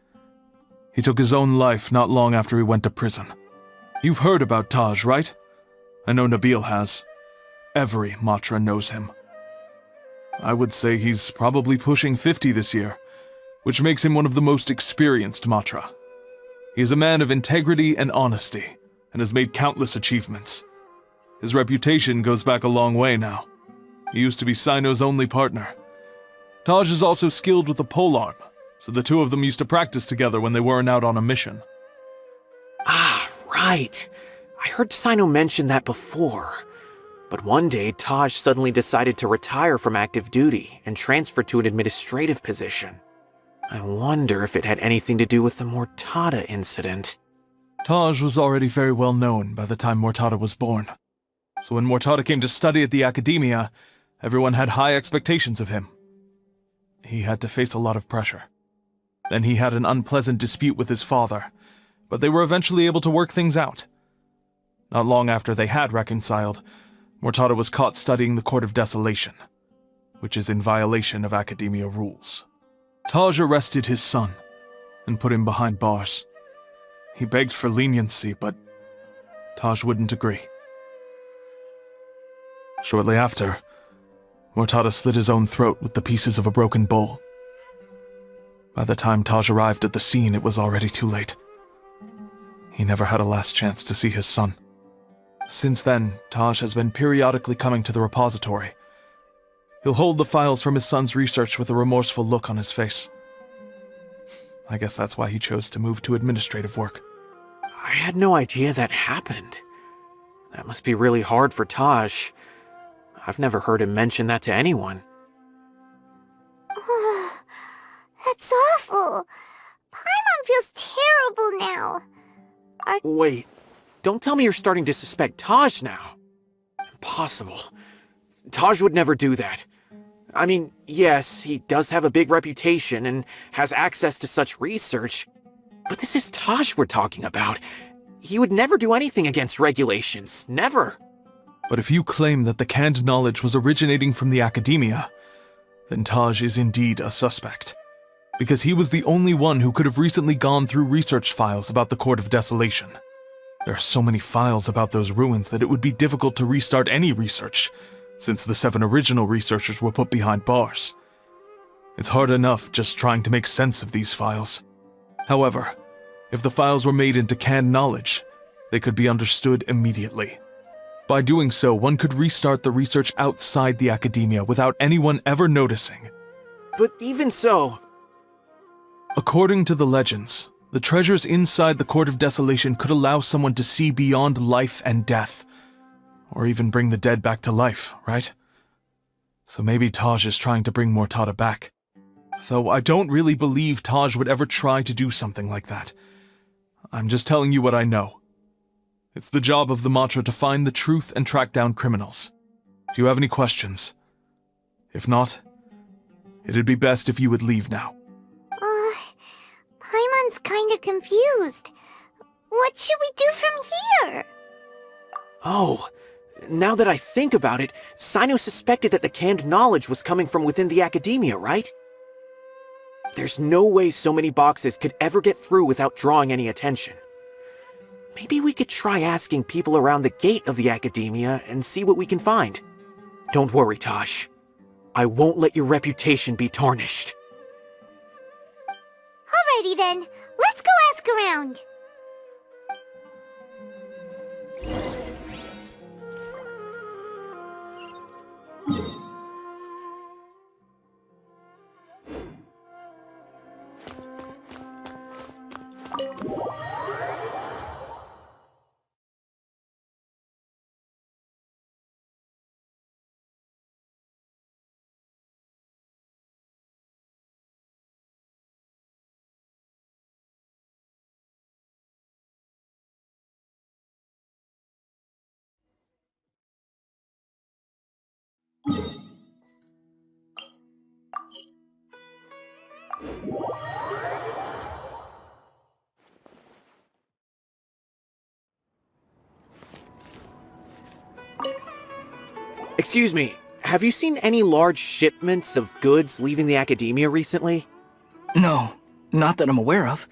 He took his own life not long after he went to prison. You've heard about Taj, right? I know Nabil has. Every Matra knows him. I would say he's probably pushing 50 this year, which makes him one of the most experienced Matra. He is a man of integrity and honesty, and has made countless achievements. His reputation goes back a long way now. He used to be Cyno's only partner. Taj is also skilled with the polearm, so the two of them used to practice together when they weren't out on a mission. Ah, right. I heard Cyno mention that before. But one day, Taj suddenly decided to retire from active duty and transfer to an administrative position. I wonder if it had anything to do with the Mortada incident. Taj was already very well known by the time Mortada was born. So when Mortada came to study at the academia, everyone had high expectations of him. He had to face a lot of pressure. Then he had an unpleasant dispute with his father, but they were eventually able to work things out. Not long after they had reconciled, Mortada was caught studying the Court of Desolation, which is in violation of academia rules. Taj arrested his son and put him behind bars. He begged for leniency, but Taj wouldn't agree. Shortly after, Mortada slit his own throat with the pieces of a broken bowl. By the time Taj arrived at the scene, it was already too late. He never had a last chance to see his son. Since then, Taj has been periodically coming to the repository. He'll hold the files from his son's research with a remorseful look on his face. I guess that's why he chose to move to administrative work. I had no idea that happened. That must be really hard for Taj. I've never heard him mention that to anyone. That's awful. Paimon feels terrible now. Wait, don't tell me you're starting to suspect Taj now. Impossible. Taj would never do that. I mean, yes, he does have a big reputation and has access to such research, but this is Taj we're talking about. He would never do anything against regulations. Never. But if you claim that the canned knowledge was originating from the academia, then Taj is indeed a suspect. Because he was the only one who could have recently gone through research files about the Court of Desolation. There are so many files about those ruins that it would be difficult to restart any research, since the 7 original researchers were put behind bars. It's hard enough just trying to make sense of these files. However, if the files were made into canned knowledge, they could be understood immediately. By doing so, one could restart the research outside the academia without anyone ever noticing. But even so... According to the legends, the treasures inside the Court of Desolation could allow someone to see beyond life and death. Or even bring the dead back to life, right? So maybe Taj is trying to bring Mortada back. Though I don't really believe Taj would ever try to do something like that. I'm just telling you what I know. It's the job of the Matra to find the truth and track down criminals. Do you have any questions? If not, it'd be best if you would leave now. Paimon's kinda confused. What should we do from here? Oh, now that I think about it, Cyno suspected that the canned knowledge was coming from within the academia, right? There's no way so many boxes could ever get through without drawing any attention. Maybe we could try asking people around the gate of the academia and see what we can find. Don't worry, Taj. I won't let your reputation be tarnished. Alrighty then, let's go ask around. Excuse me, have you seen any large shipments of goods leaving the academia recently? No, not that I'm aware of.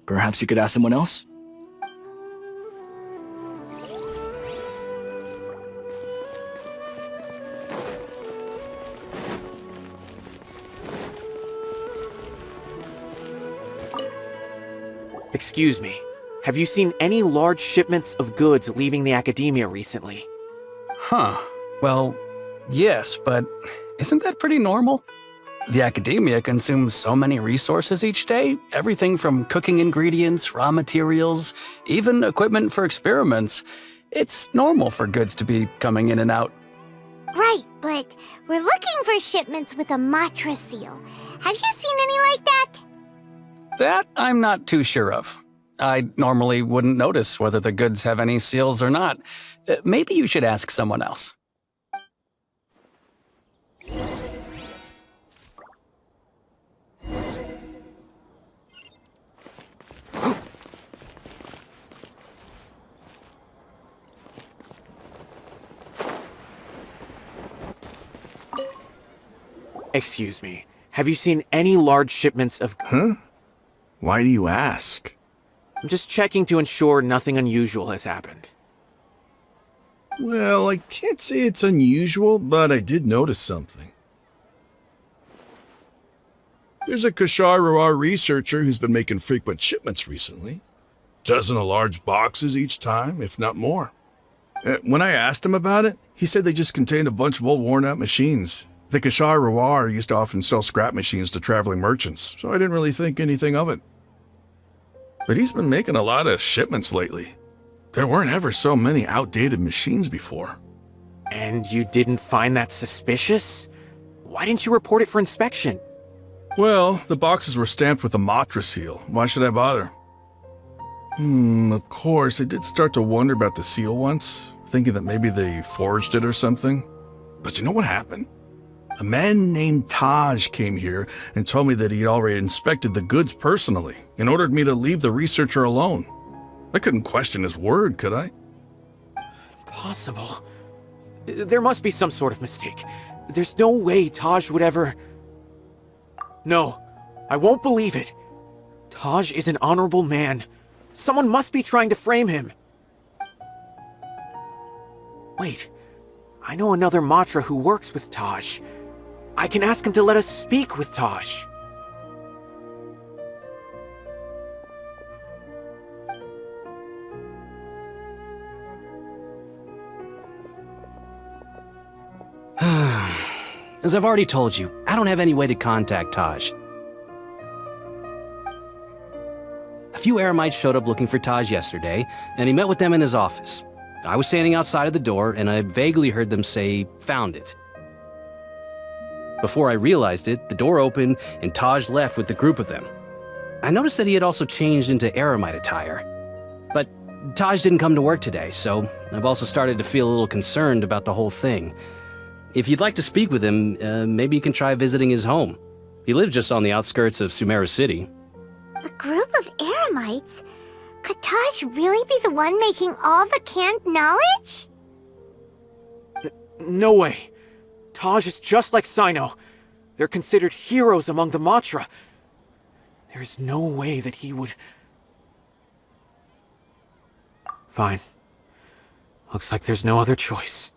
Perhaps you could ask someone else? Excuse me, have you seen any large shipments of goods leaving the academia recently? Huh. Well, yes, but isn't that pretty normal? The academia consumes so many resources each day, everything from cooking ingredients, raw materials, even equipment for experiments. It's normal for goods to be coming in and out. Right, but we're looking for shipments with a Matra seal. Have you seen any like that? That I'm not too sure of. I normally wouldn't notice whether the goods have any seals or not. Maybe you should ask someone else. Excuse me, have you seen any large shipments of... Huh? Why do you ask? I'm just checking to ensure nothing unusual has happened. Well, I can't say it's unusual, but I did notice something. There's a Kashar researcher who's been making frequent shipments recently. Dozen of large boxes each time, if not more. When I asked him about it, he said they just contained a bunch of old worn-out machines. The Kashar Rawar used to often sell scrap machines to traveling merchants, so I didn't really think anything of it. But he's been making a lot of shipments lately. There weren't ever so many outdated machines before. And you didn't find that suspicious? Why didn't you report it for inspection? Well, the boxes were stamped with a Mahamatra seal. Why should I bother? Of course, I did start to wonder about the seal once, thinking that maybe they forged it or something. But you know what happened? A man named Taj came here and told me that he'd already inspected the goods personally and ordered me to leave the researcher alone. I couldn't question his word, could I? Impossible. There must be some sort of mistake. There's no way Taj would ever... No, I won't believe it. Taj is an honorable man. Someone must be trying to frame him. Wait, I know another Matra who works with Taj. I can ask him to let us speak with Taj. As I've already told you, I don't have any way to contact Taj. A few Eremites showed up looking for Taj yesterday, and he met with them in his office. I was standing outside of the door, and I vaguely heard them say, "Found it." Before I realized it, the door opened, and Taj left with the group of them. I noticed that he had also changed into Eremite attire. But Taj didn't come to work today, so I've also started to feel a little concerned about the whole thing. If you'd like to speak with him, maybe you can try visiting his home. He lives just on the outskirts of Sumeru City. A group of Eremites? Could Taj really be the one making all the canned knowledge? No way. Taj is just like Cyno. They're considered heroes among the Matra. There is no way that he would... Fine. Looks like there's no other choice.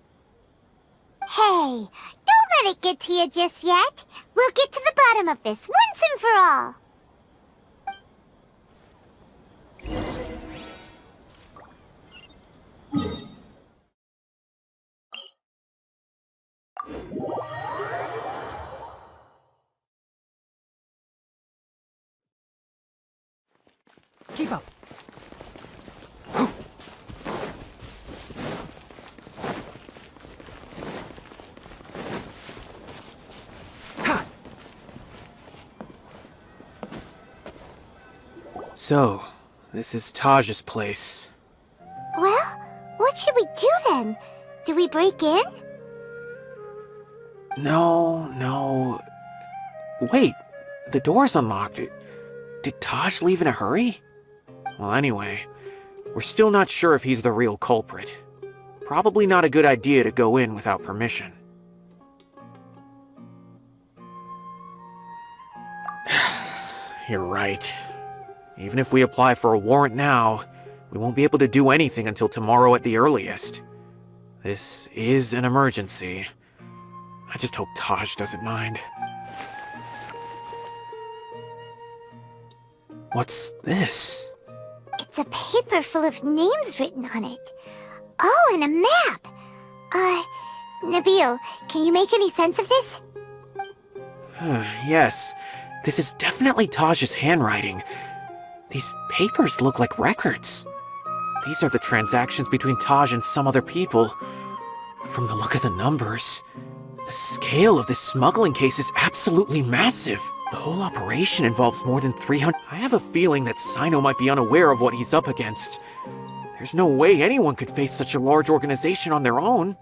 Hey, don't let it get to you just yet. We'll get to the bottom of this once and for all. Keep up. So, this is Taj's place. Well, what should we do then? Do we break in? No. Wait, the door's unlocked. Did Taj leave in a hurry? Well, anyway, we're still not sure if he's the real culprit. Probably not a good idea to go in without permission. You're right. Even if we apply for a warrant now, we won't be able to do anything until tomorrow at the earliest. This is an emergency. I just hope Taj doesn't mind. What's this? It's a paper full of names written on it. Oh, and a map. Nabil, can you make any sense of this? Yes, this is definitely Taj's handwriting. These papers look like records. These are the transactions between Taj and some other people. From the look of the numbers, the scale of this smuggling case is absolutely massive. The whole operation involves more than 300... I have a feeling that Cyno might be unaware of what he's up against. There's no way anyone could face such a large organization on their own.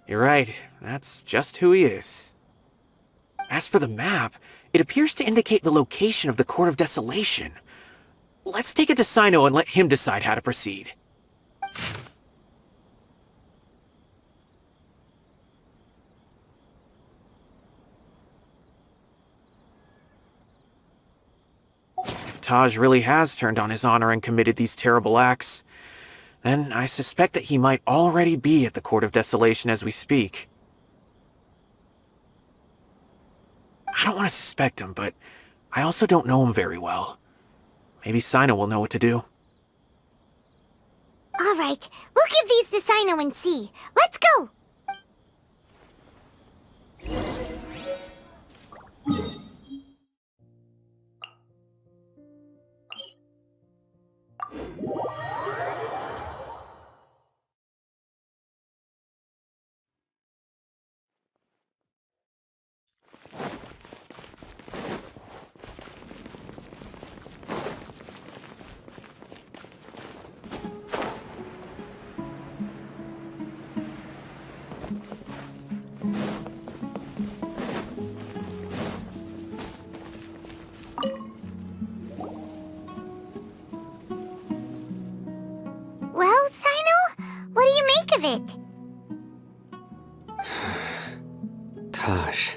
You're right, that's just who he is. As for the map, it appears to indicate the location of the Court of Desolation. Let's take it to Cyno and let him decide how to proceed. If Taj really has turned on his honor and committed these terrible acts, then I suspect that he might already be at the Court of Desolation as we speak. I don't want to suspect him, but I also don't know him very well. Maybe Cyno will know what to do. All right, we'll give these to Cyno and see. Let's go! of it. Taj.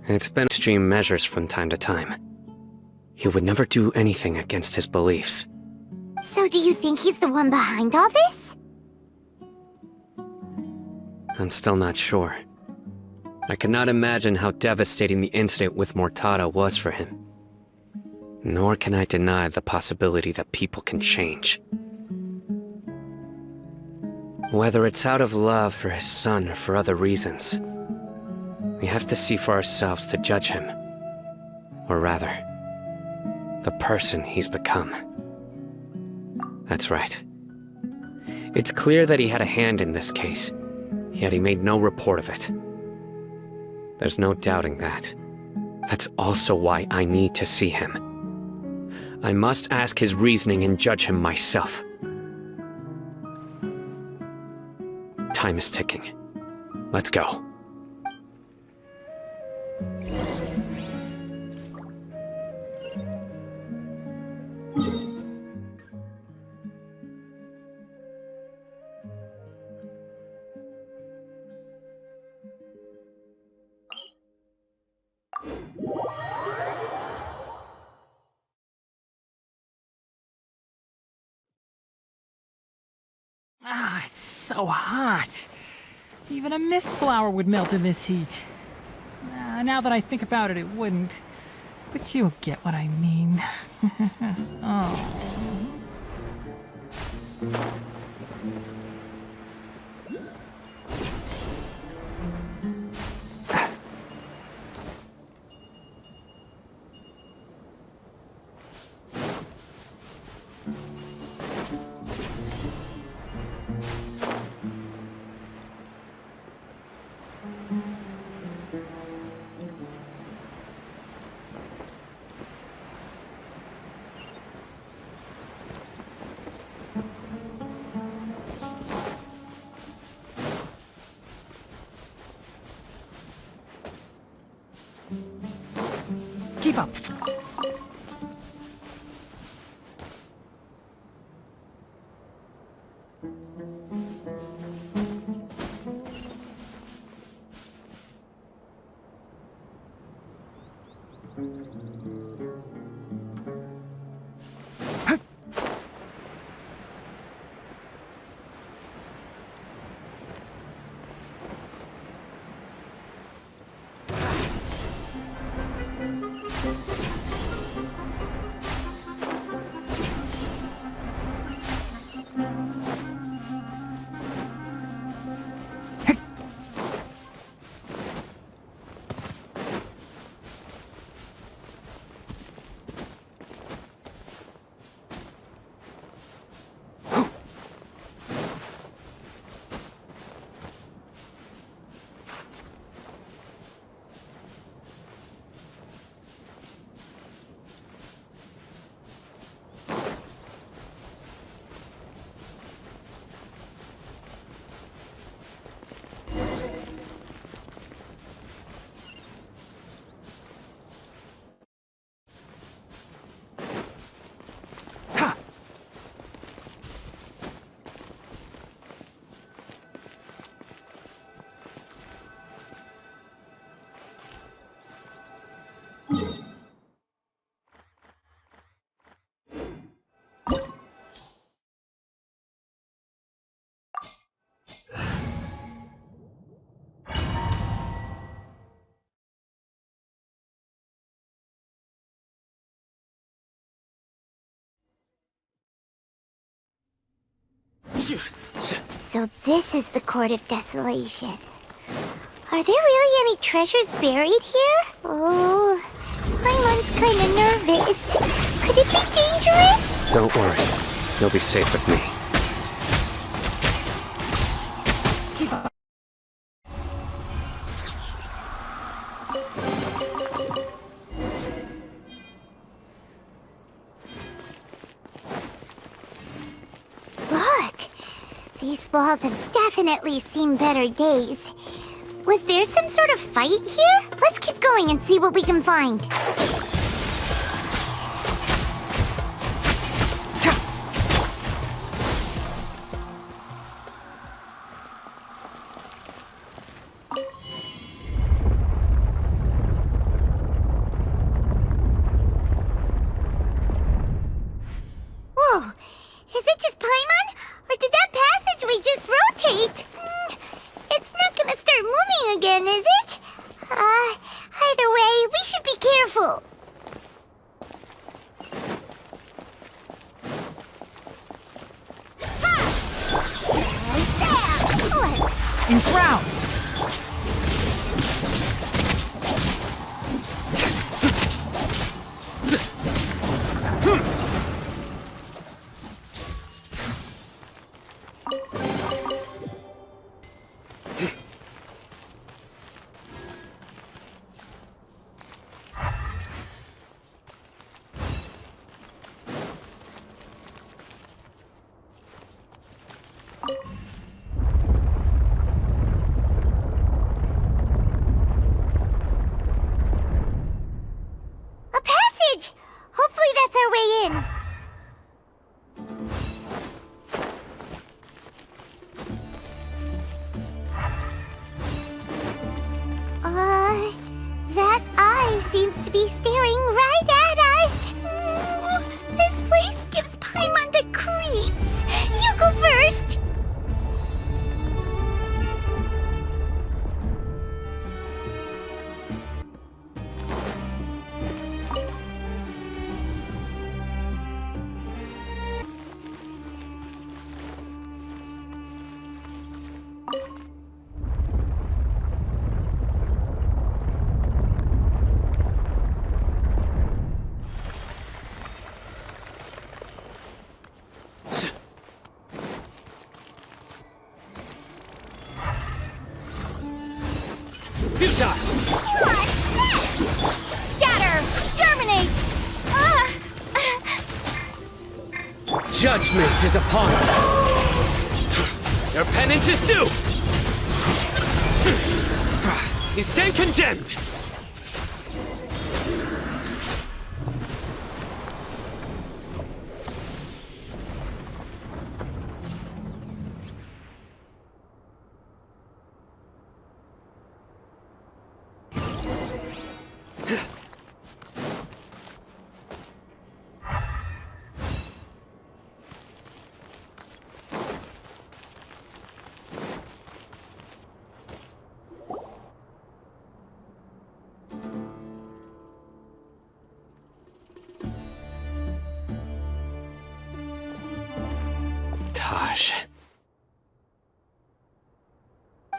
It's been extreme measures from time to time. He would never do anything against his beliefs. So do you think he's the one behind all this? I'm still not sure. I cannot imagine how devastating the incident with Mortada was for him. Nor can I deny the possibility that people can change. Whether it's out of love for his son or for other reasons, we have to see for ourselves to judge him. Or rather, the person he's become. That's right. It's clear that he had a hand in this case, yet he made no report of it. There's no doubting that. That's also why I need to see him. I must ask his reasoning and judge him myself. Time is ticking. Let's go. Ah, it's so hot. Even a mist flower would melt in this heat. Now that I think about it, it wouldn't. But you'll get what I mean. Oh. Keep up. So this is the Court of Desolation. Are there really any treasures buried here? Oh, Paimon's kinda nervous. Could it be dangerous? Don't worry. You'll be safe with me. These walls have definitely seen better days. Was there some sort of fight here? Let's keep going and see what we can find. Whoa! Is it just Paimon? Or did that passageway just rotate? It's not gonna start moving again, is it? Either way, we should be careful. Enshroud! A passage! Hopefully that's our way in. That eye seems to be staring right at us. This place gives Paimon the creeps. You go first. Scatter! Germinate! Judgment is upon you. Your penance is due. You stand condemned.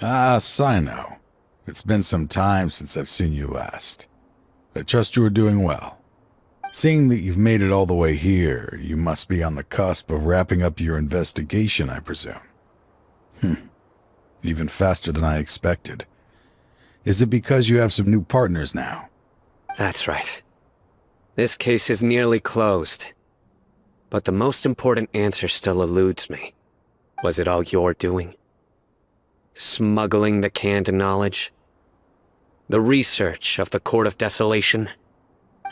Ah, Cyno. It's been some time since I've seen you last. I trust you are doing well. Seeing that you've made it all the way here, you must be on the cusp of wrapping up your investigation, I presume. Even faster than I expected. Is it because you have some new partners now? That's right. This case is nearly closed. But the most important answer still eludes me. Was it all your doing? Smuggling the canned knowledge? The research of the Court of Desolation?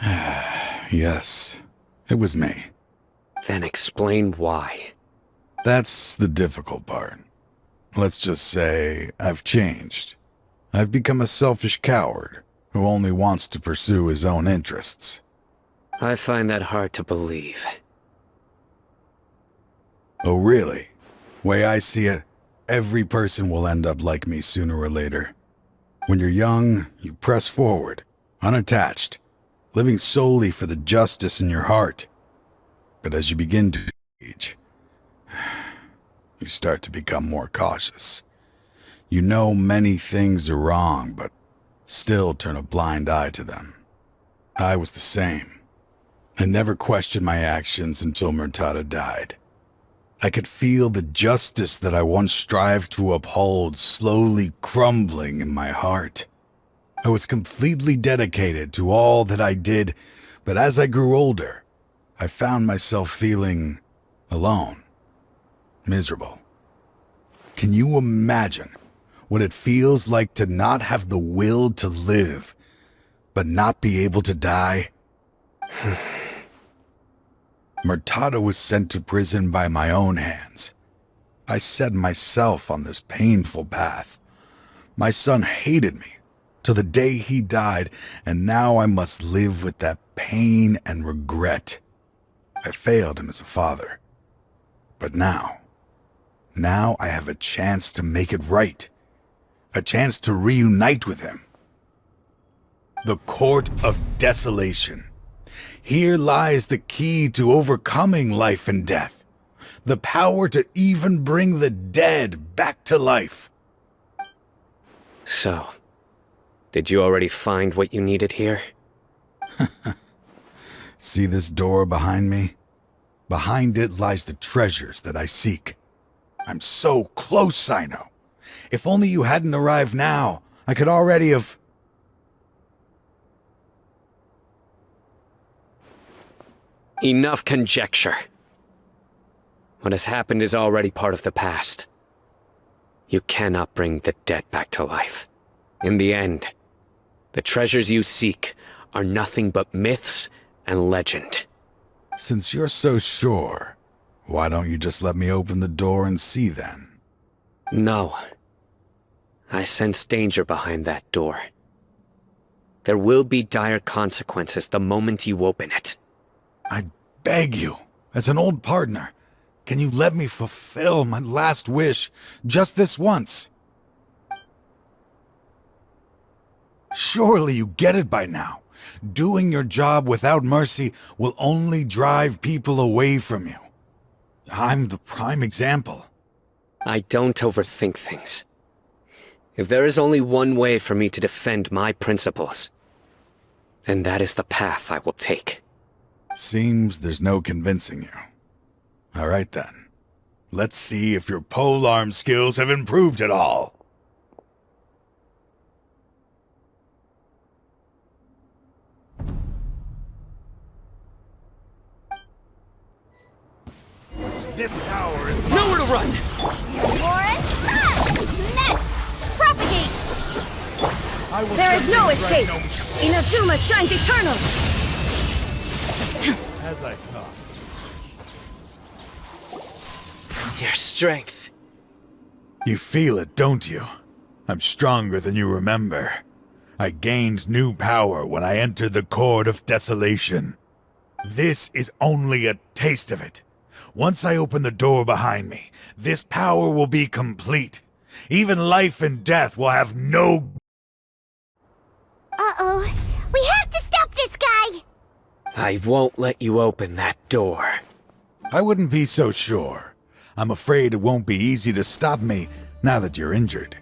Yes, it was me. Then explain why. That's the difficult part. Let's just say I've changed. I've become a selfish coward who only wants to pursue his own interests. I find that hard to believe. Oh, really? Way I see it, every person will end up like me sooner or later. When you're young, you press forward, unattached, living solely for the justice in your heart. But as you begin to age, you start to become more cautious. You know many things are wrong, but still turn a blind eye to them. I was the same. I never questioned my actions until Murtada died. I could feel the justice that I once strived to uphold slowly crumbling in my heart. I was completely dedicated to all that I did, but as I grew older, I found myself feeling alone, miserable. Can you imagine what it feels like to not have the will to live, but not be able to die? Murtada was sent to prison by my own hands. I set myself on this painful path. My son hated me till the day he died, and now I must live with that pain and regret. I failed him as a father. But now I have a chance to make it right. A chance to reunite with him. The Court of Desolation. Here lies the key to overcoming life and death. The power to even bring the dead back to life. So, did you already find what you needed here? See this door behind me? Behind it lies the treasures that I seek. I'm so close, Cyno. If only you hadn't arrived now, I could already have... Enough conjecture. What has happened is already part of the past. You cannot bring the dead back to life. In the end, the treasures you seek are nothing but myths and legend. Since you're so sure, why don't you just let me open the door and see then? No. I sense danger behind that door. There will be dire consequences the moment you open it. I beg you, as an old partner, can you let me fulfill my last wish just this once? Surely you get it by now. Doing your job without mercy will only drive people away from you. I'm the prime example. I don't overthink things. If there is only one way for me to defend my principles, then that is the path I will take. Seems there's no convincing you. All right then. Let's see if your polearm skills have improved at all. This power is Nowhere to run! Mora, net! Propagate! There is no escape! Inazuma shines eternal! As I thought. Your strength. You feel it, don't you? I'm stronger than you remember. I gained new power when I entered the Court of Desolation. This is only a taste of it. Once I open the door behind me, this power will be complete. Even life and death will have no... Uh-oh. We have to stop this guy! I won't let you open that door. I wouldn't be so sure. I'm afraid it won't be easy to stop me now that you're injured.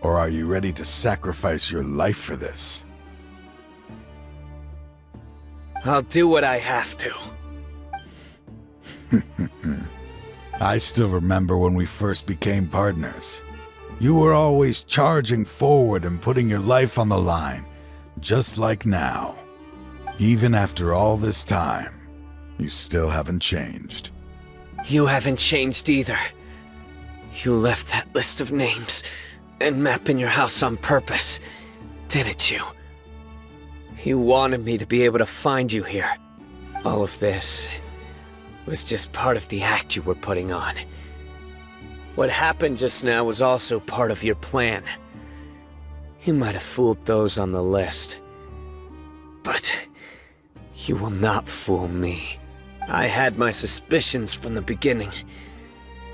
Or are you ready to sacrifice your life for this? I'll do what I have to. I still remember when we first became partners. You were always charging forward and putting your life on the line, just like now. Even after all this time, you still haven't changed. You haven't changed either. You left that list of names and map in your house on purpose, didn't you? You wanted me to be able to find you here. All of this was just part of the act you were putting on. What happened just now was also part of your plan. You might have fooled those on the list, but you will not fool me. I had my suspicions from the beginning,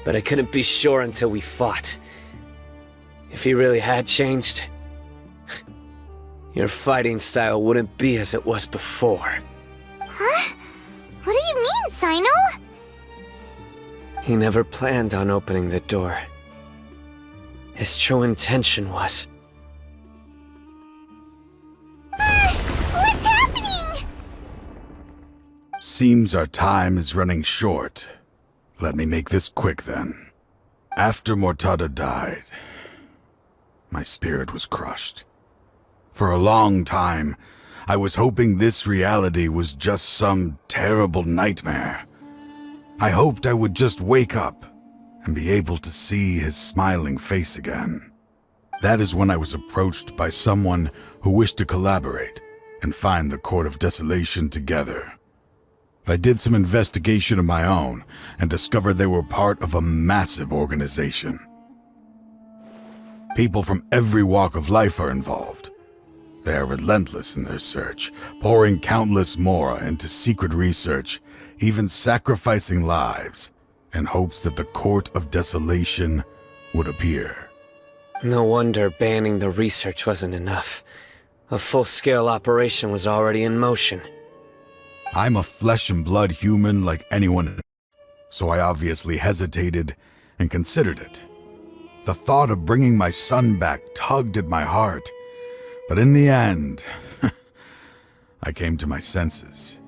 but I couldn't be sure until we fought. If he really had changed, your fighting style wouldn't be as it was before. Huh? What do you mean, Cyno? He never planned on opening the door. His true intention was... What's happening? Seems our time is running short. Let me make this quick then. After Mortada died, my spirit was crushed. For a long time, I was hoping this reality was just some terrible nightmare. I hoped I would just wake up and be able to see his smiling face again. That is when I was approached by someone who wished to collaborate and find the Court of Desolation together. I did some investigation of my own and discovered they were part of a massive organization. People from every walk of life are involved. They are relentless in their search, pouring countless Mora into secret research, even sacrificing lives in hopes that the Court of Desolation would appear. No wonder banning the research wasn't enough. A full-scale operation was already in motion. I'm a flesh and blood human like anyone, so I obviously hesitated and considered it. The thought of bringing my son back tugged at my heart, but in the end, I came to my senses.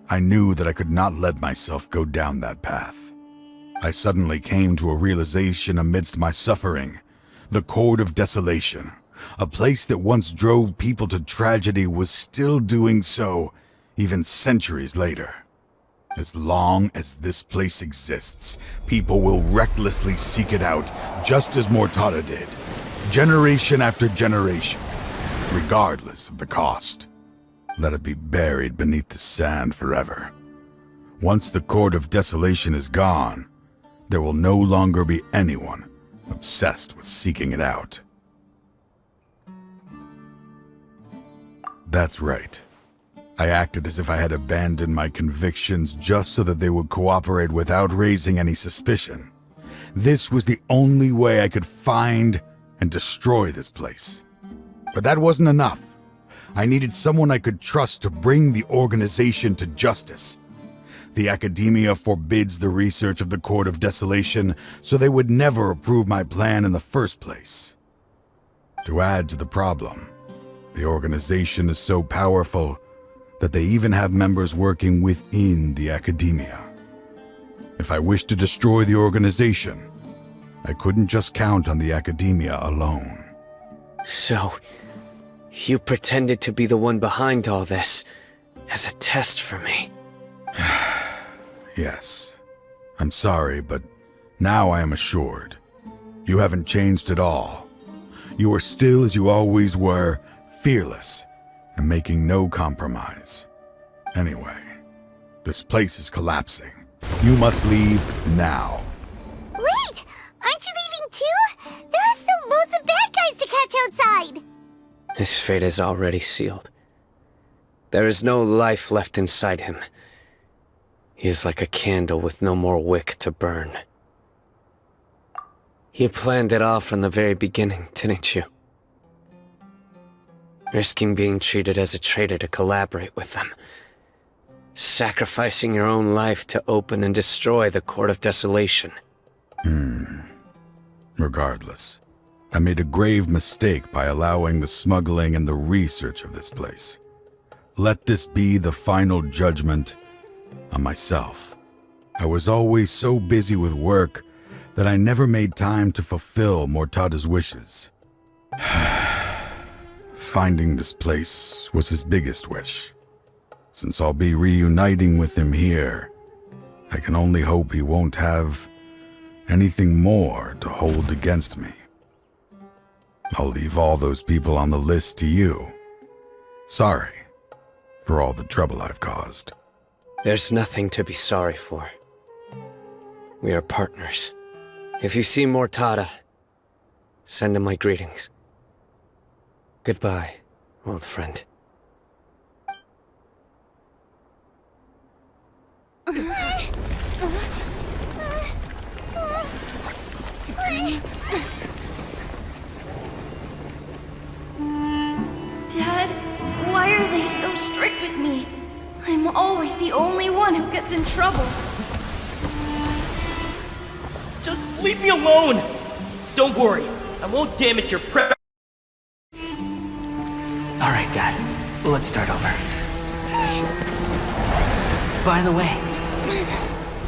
I knew that I could not let myself go down that path. I suddenly came to a realization amidst my suffering. The Court of Desolation, a place that once drove people to tragedy, was still doing so, even centuries later. As long as this place exists, people will recklessly seek it out, just as Mortada did, generation after generation, regardless of the cost. Let it be buried beneath the sand forever. Once the Court of Desolation is gone, there will no longer be anyone obsessed with seeking it out. That's right. I acted as if I had abandoned my convictions just so that they would cooperate without raising any suspicion. This was the only way I could find and destroy this place. But that wasn't enough. I needed someone I could trust to bring the organization to justice. The Academia forbids the research of the Court of Desolation, so they would never approve my plan in the first place. To add to the problem, the organization is so powerful that they even have members working within the Academia. If I wished to destroy the organization, I couldn't just count on the Academia alone. So, you pretended to be the one behind all this, as a test for me. Yes. I'm sorry, but now I am assured. You haven't changed at all. You are still as you always were, fearless, and making no compromise. Anyway, this place is collapsing. You must leave now. Wait! Aren't you leaving too? There are still loads of bad guys to catch outside! His fate is already sealed. There is no life left inside him. He is like a candle with no more wick to burn. You planned it all from the very beginning, didn't you? Risking being treated as a traitor to collaborate with them. Sacrificing your own life to open and destroy the Court of Desolation. Regardless, I made a grave mistake by allowing the smuggling and the research of this place. Let this be the final judgment on myself. I was always so busy with work that I never made time to fulfill Mortada's wishes. Finding this place was his biggest wish. Since I'll be reuniting with him here, I can only hope he won't have anything more to hold against me. I'll leave all those people on the list to you. Sorry for all the trouble I've caused. There's nothing to be sorry for. We are partners. If you see Mortada, send him my greetings. Goodbye, old friend. Dad, why are they so strict with me? I'm always the only one who gets in trouble. Just leave me alone! Don't worry, I won't damage your prep. Alright, Dad. Let's start over. By the way,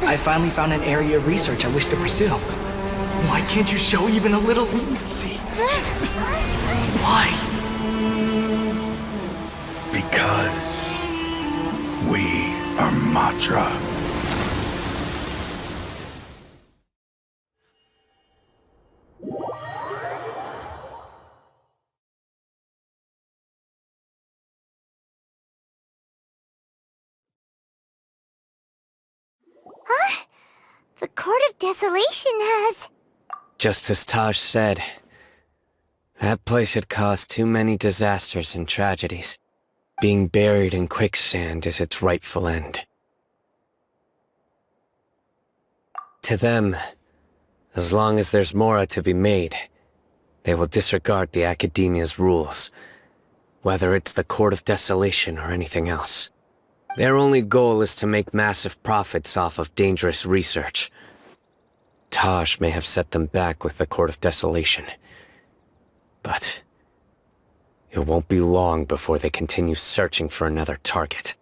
I finally found an area of research I wish to pursue. Why can't you show even a little leniency? Why? Because we are Matra. Huh? The Court of Desolation has... Just as Taj said, that place had caused too many disasters and tragedies. Being buried in quicksand is its rightful end. To them, as long as there's Mora to be made, they will disregard the Academia's rules, whether it's the Court of Desolation or anything else. Their only goal is to make massive profits off of dangerous research. Taj may have set them back with the Court of Desolation, but it won't be long before they continue searching for another target.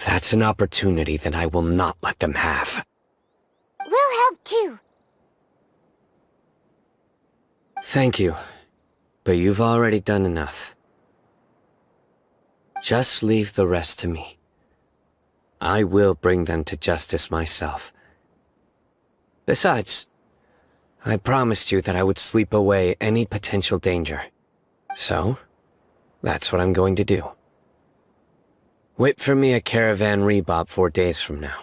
That's an opportunity that I will not let them have. We'll help too. Thank you, but you've already done enough. Just leave the rest to me. I will bring them to justice myself. Besides, I promised you that I would sweep away any potential danger. So, that's what I'm going to do. Wait for me a caravan rebob 4 days from now.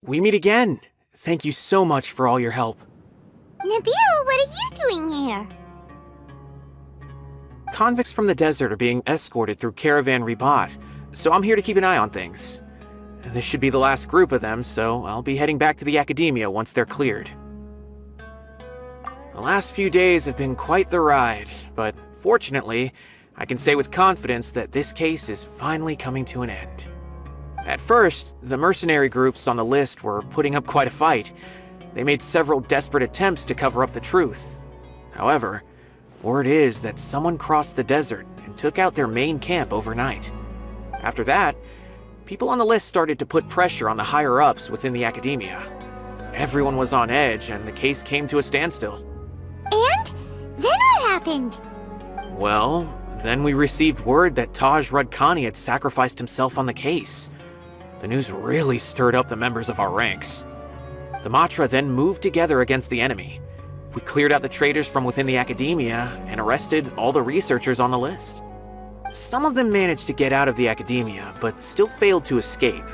We meet again. Thank you so much for all your help. Nabil, what are you doing here? Convicts from the desert are being escorted through Caravan Ribat, so I'm here to keep an eye on things. This should be the last group of them, so I'll be heading back to the Academia once they're cleared. The last few days have been quite the ride, but fortunately, I can say with confidence that this case is finally coming to an end. At first, the mercenary groups on the list were putting up quite a fight. They made several desperate attempts to cover up the truth. However, word is that someone crossed the desert and took out their main camp overnight. After that, people on the list started to put pressure on the higher-ups within the Academia. Everyone was on edge, and the case came to a standstill. And? Then what happened? Well, then we received word that Taj Rudkani had sacrificed himself on the case. The news really stirred up the members of our ranks. The Matra then moved together against the enemy. We cleared out the traitors from within the Academia and arrested all the researchers on the list. Some of them managed to get out of the Academia, but still failed to escape.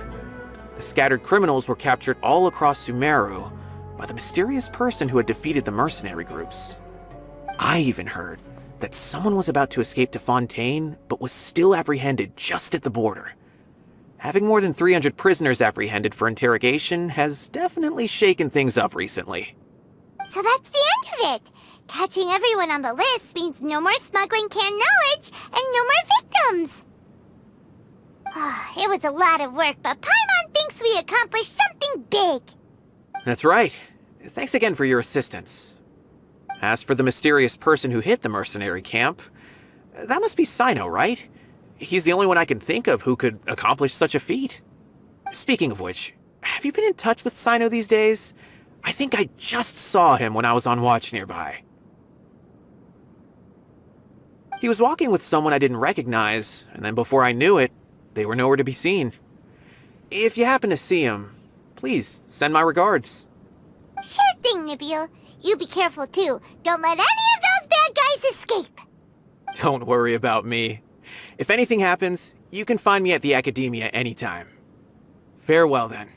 The scattered criminals were captured all across Sumeru by the mysterious person who had defeated the mercenary groups. I even heard that someone was about to escape to Fontaine, but was still apprehended just at the border. Having more than 300 prisoners apprehended for interrogation has definitely shaken things up recently. So that's the end of it. Catching everyone on the list means no more smuggling canned knowledge and no more victims. It was a lot of work, but Paimon thinks we accomplished something big. That's right. Thanks again for your assistance. As for the mysterious person who hit the mercenary camp, that must be Cyno, right? He's the only one I can think of who could accomplish such a feat. Speaking of which, have you been in touch with Cyno these days? I think I just saw him when I was on watch nearby. He was walking with someone I didn't recognize, and then before I knew it, they were nowhere to be seen. If you happen to see him, please send my regards. Sure thing, Nabil. You be careful too. Don't let any of those bad guys escape. Don't worry about me. If anything happens, you can find me at the Academia anytime. Farewell then.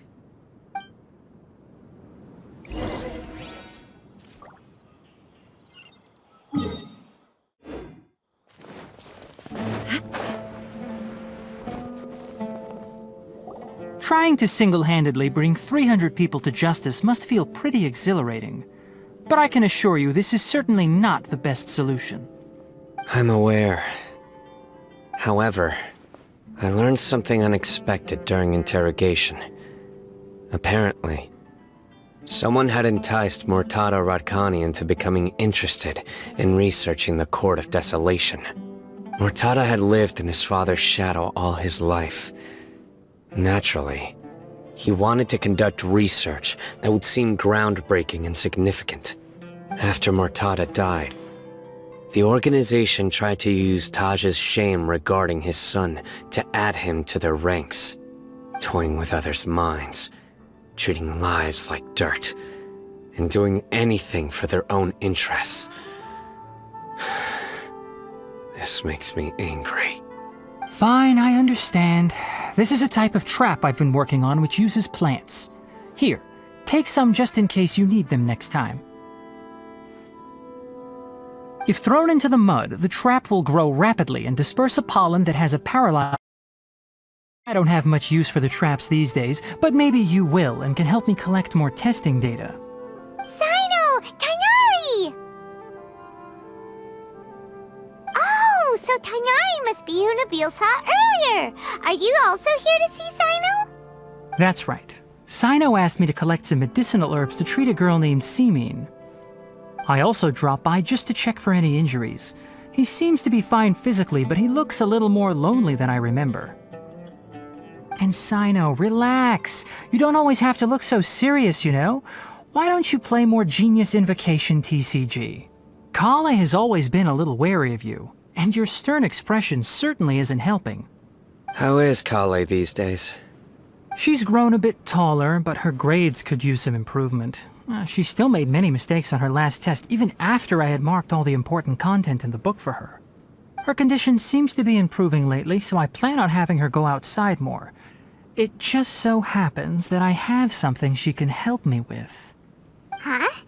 Trying to single-handedly bring 300 people to justice must feel pretty exhilarating. But I can assure you this is certainly not the best solution. I'm aware. However, I learned something unexpected during interrogation. Apparently, someone had enticed Mortada Radkani into becoming interested in researching the Court of Desolation. Mortada had lived in his father's shadow all his life. Naturally, he wanted to conduct research that would seem groundbreaking and significant. After Mortada died, the organization tried to use Taj's shame regarding his son to add him to their ranks, toying with others' minds, treating lives like dirt, and doing anything for their own interests. This makes me angry. Fine, I understand. This is a type of trap I've been working on which uses plants. Here, take some just in case you need them next time. If thrown into the mud, the trap will grow rapidly and disperse a pollen that has a paralyzed... I don't have much use for the traps these days, but maybe you will and can help me collect more testing data. Cyno! Tighnari! Oh, so Tighnari must be who Nabil saw earlier. Are you also here to see Cyno? That's right. Cyno asked me to collect some medicinal herbs to treat a girl named Seemine. I also dropped by just to check for any injuries. He seems to be fine physically, but he looks a little more lonely than I remember. And Cyno, relax. You don't always have to look so serious, you know? Why don't you play more Genius Invocation TCG? Kale has always been a little wary of you, and your stern expression certainly isn't helping. How is Kale these days? She's grown a bit taller, but her grades could use some improvement. She still made many mistakes on her last test, even after I had marked all the important content in the book for her. Her condition seems to be improving lately, so I plan on having her go outside more. It just so happens that I have something she can help me with. Huh?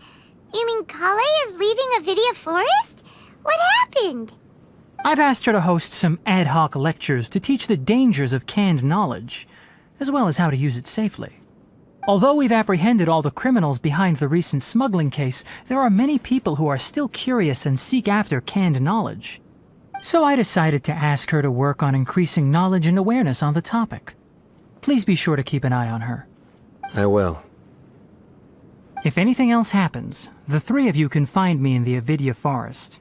You mean Kale is leaving Avidia Forest? What happened? I've asked her to host some ad hoc lectures to teach the dangers of canned knowledge, as well as how to use it safely. Although we've apprehended all the criminals behind the recent smuggling case, there are many people who are still curious and seek after canned knowledge. So I decided to ask her to work on increasing knowledge and awareness on the topic. Please be sure to keep an eye on her. I will. If anything else happens, the three of you can find me in the Avidia Forest.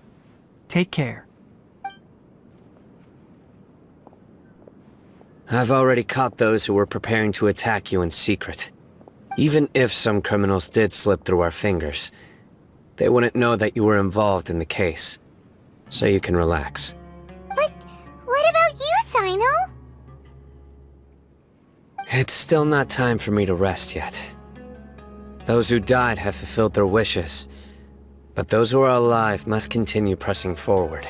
Take care. I've already caught those who were preparing to attack you in secret. Even if some criminals did slip through our fingers, they wouldn't know that you were involved in the case. So you can relax. But what about you, Cyno? It's still not time for me to rest yet. Those who died have fulfilled their wishes, but those who are alive must continue pressing forward.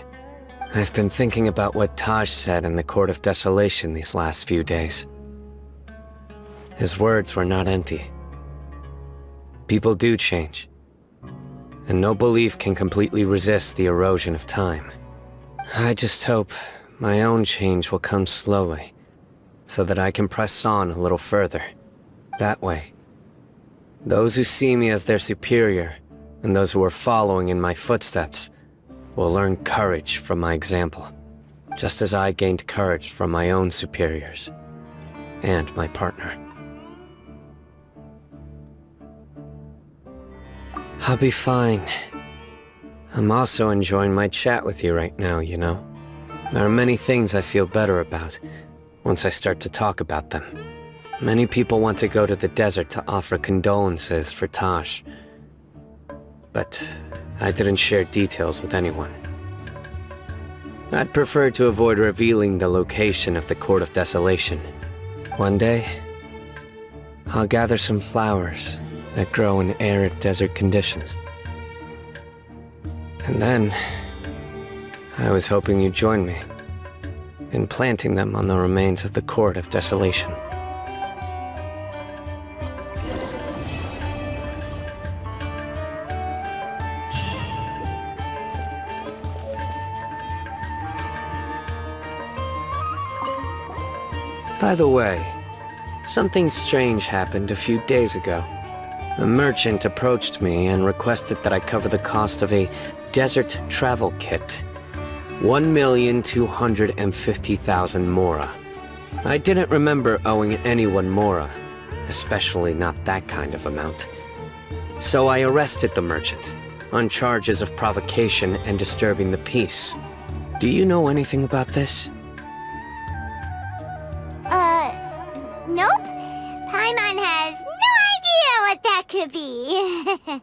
I've been thinking about what Taj said in the Court of Desolation these last few days. His words were not empty. People do change, and no belief can completely resist the erosion of time. I just hope my own change will come slowly, so that I can press on a little further. That way, those who see me as their superior, and those who are following in my footsteps, will learn courage from my example, just as I gained courage from my own superiors, and my partner. I'll be fine. I'm also enjoying my chat with you right now, you know? There are many things I feel better about once I start to talk about them. Many people want to go to the desert to offer condolences for Taj, but I didn't share details with anyone. I'd prefer to avoid revealing the location of the Court of Desolation. One day, I'll gather some flowers that grow in arid desert conditions. And then, I was hoping you'd join me in planting them on the remains of the Court of Desolation. By the way, Something strange happened a few days ago. A merchant approached me and requested that I cover the cost of a desert travel kit. 1,250,000 Mora. I didn't remember owing anyone Mora, especially not that kind of amount. So I arrested the merchant, on charges of provocation and disturbing the peace. Do you know anything about this? Nope. Paimon has no idea what that could be.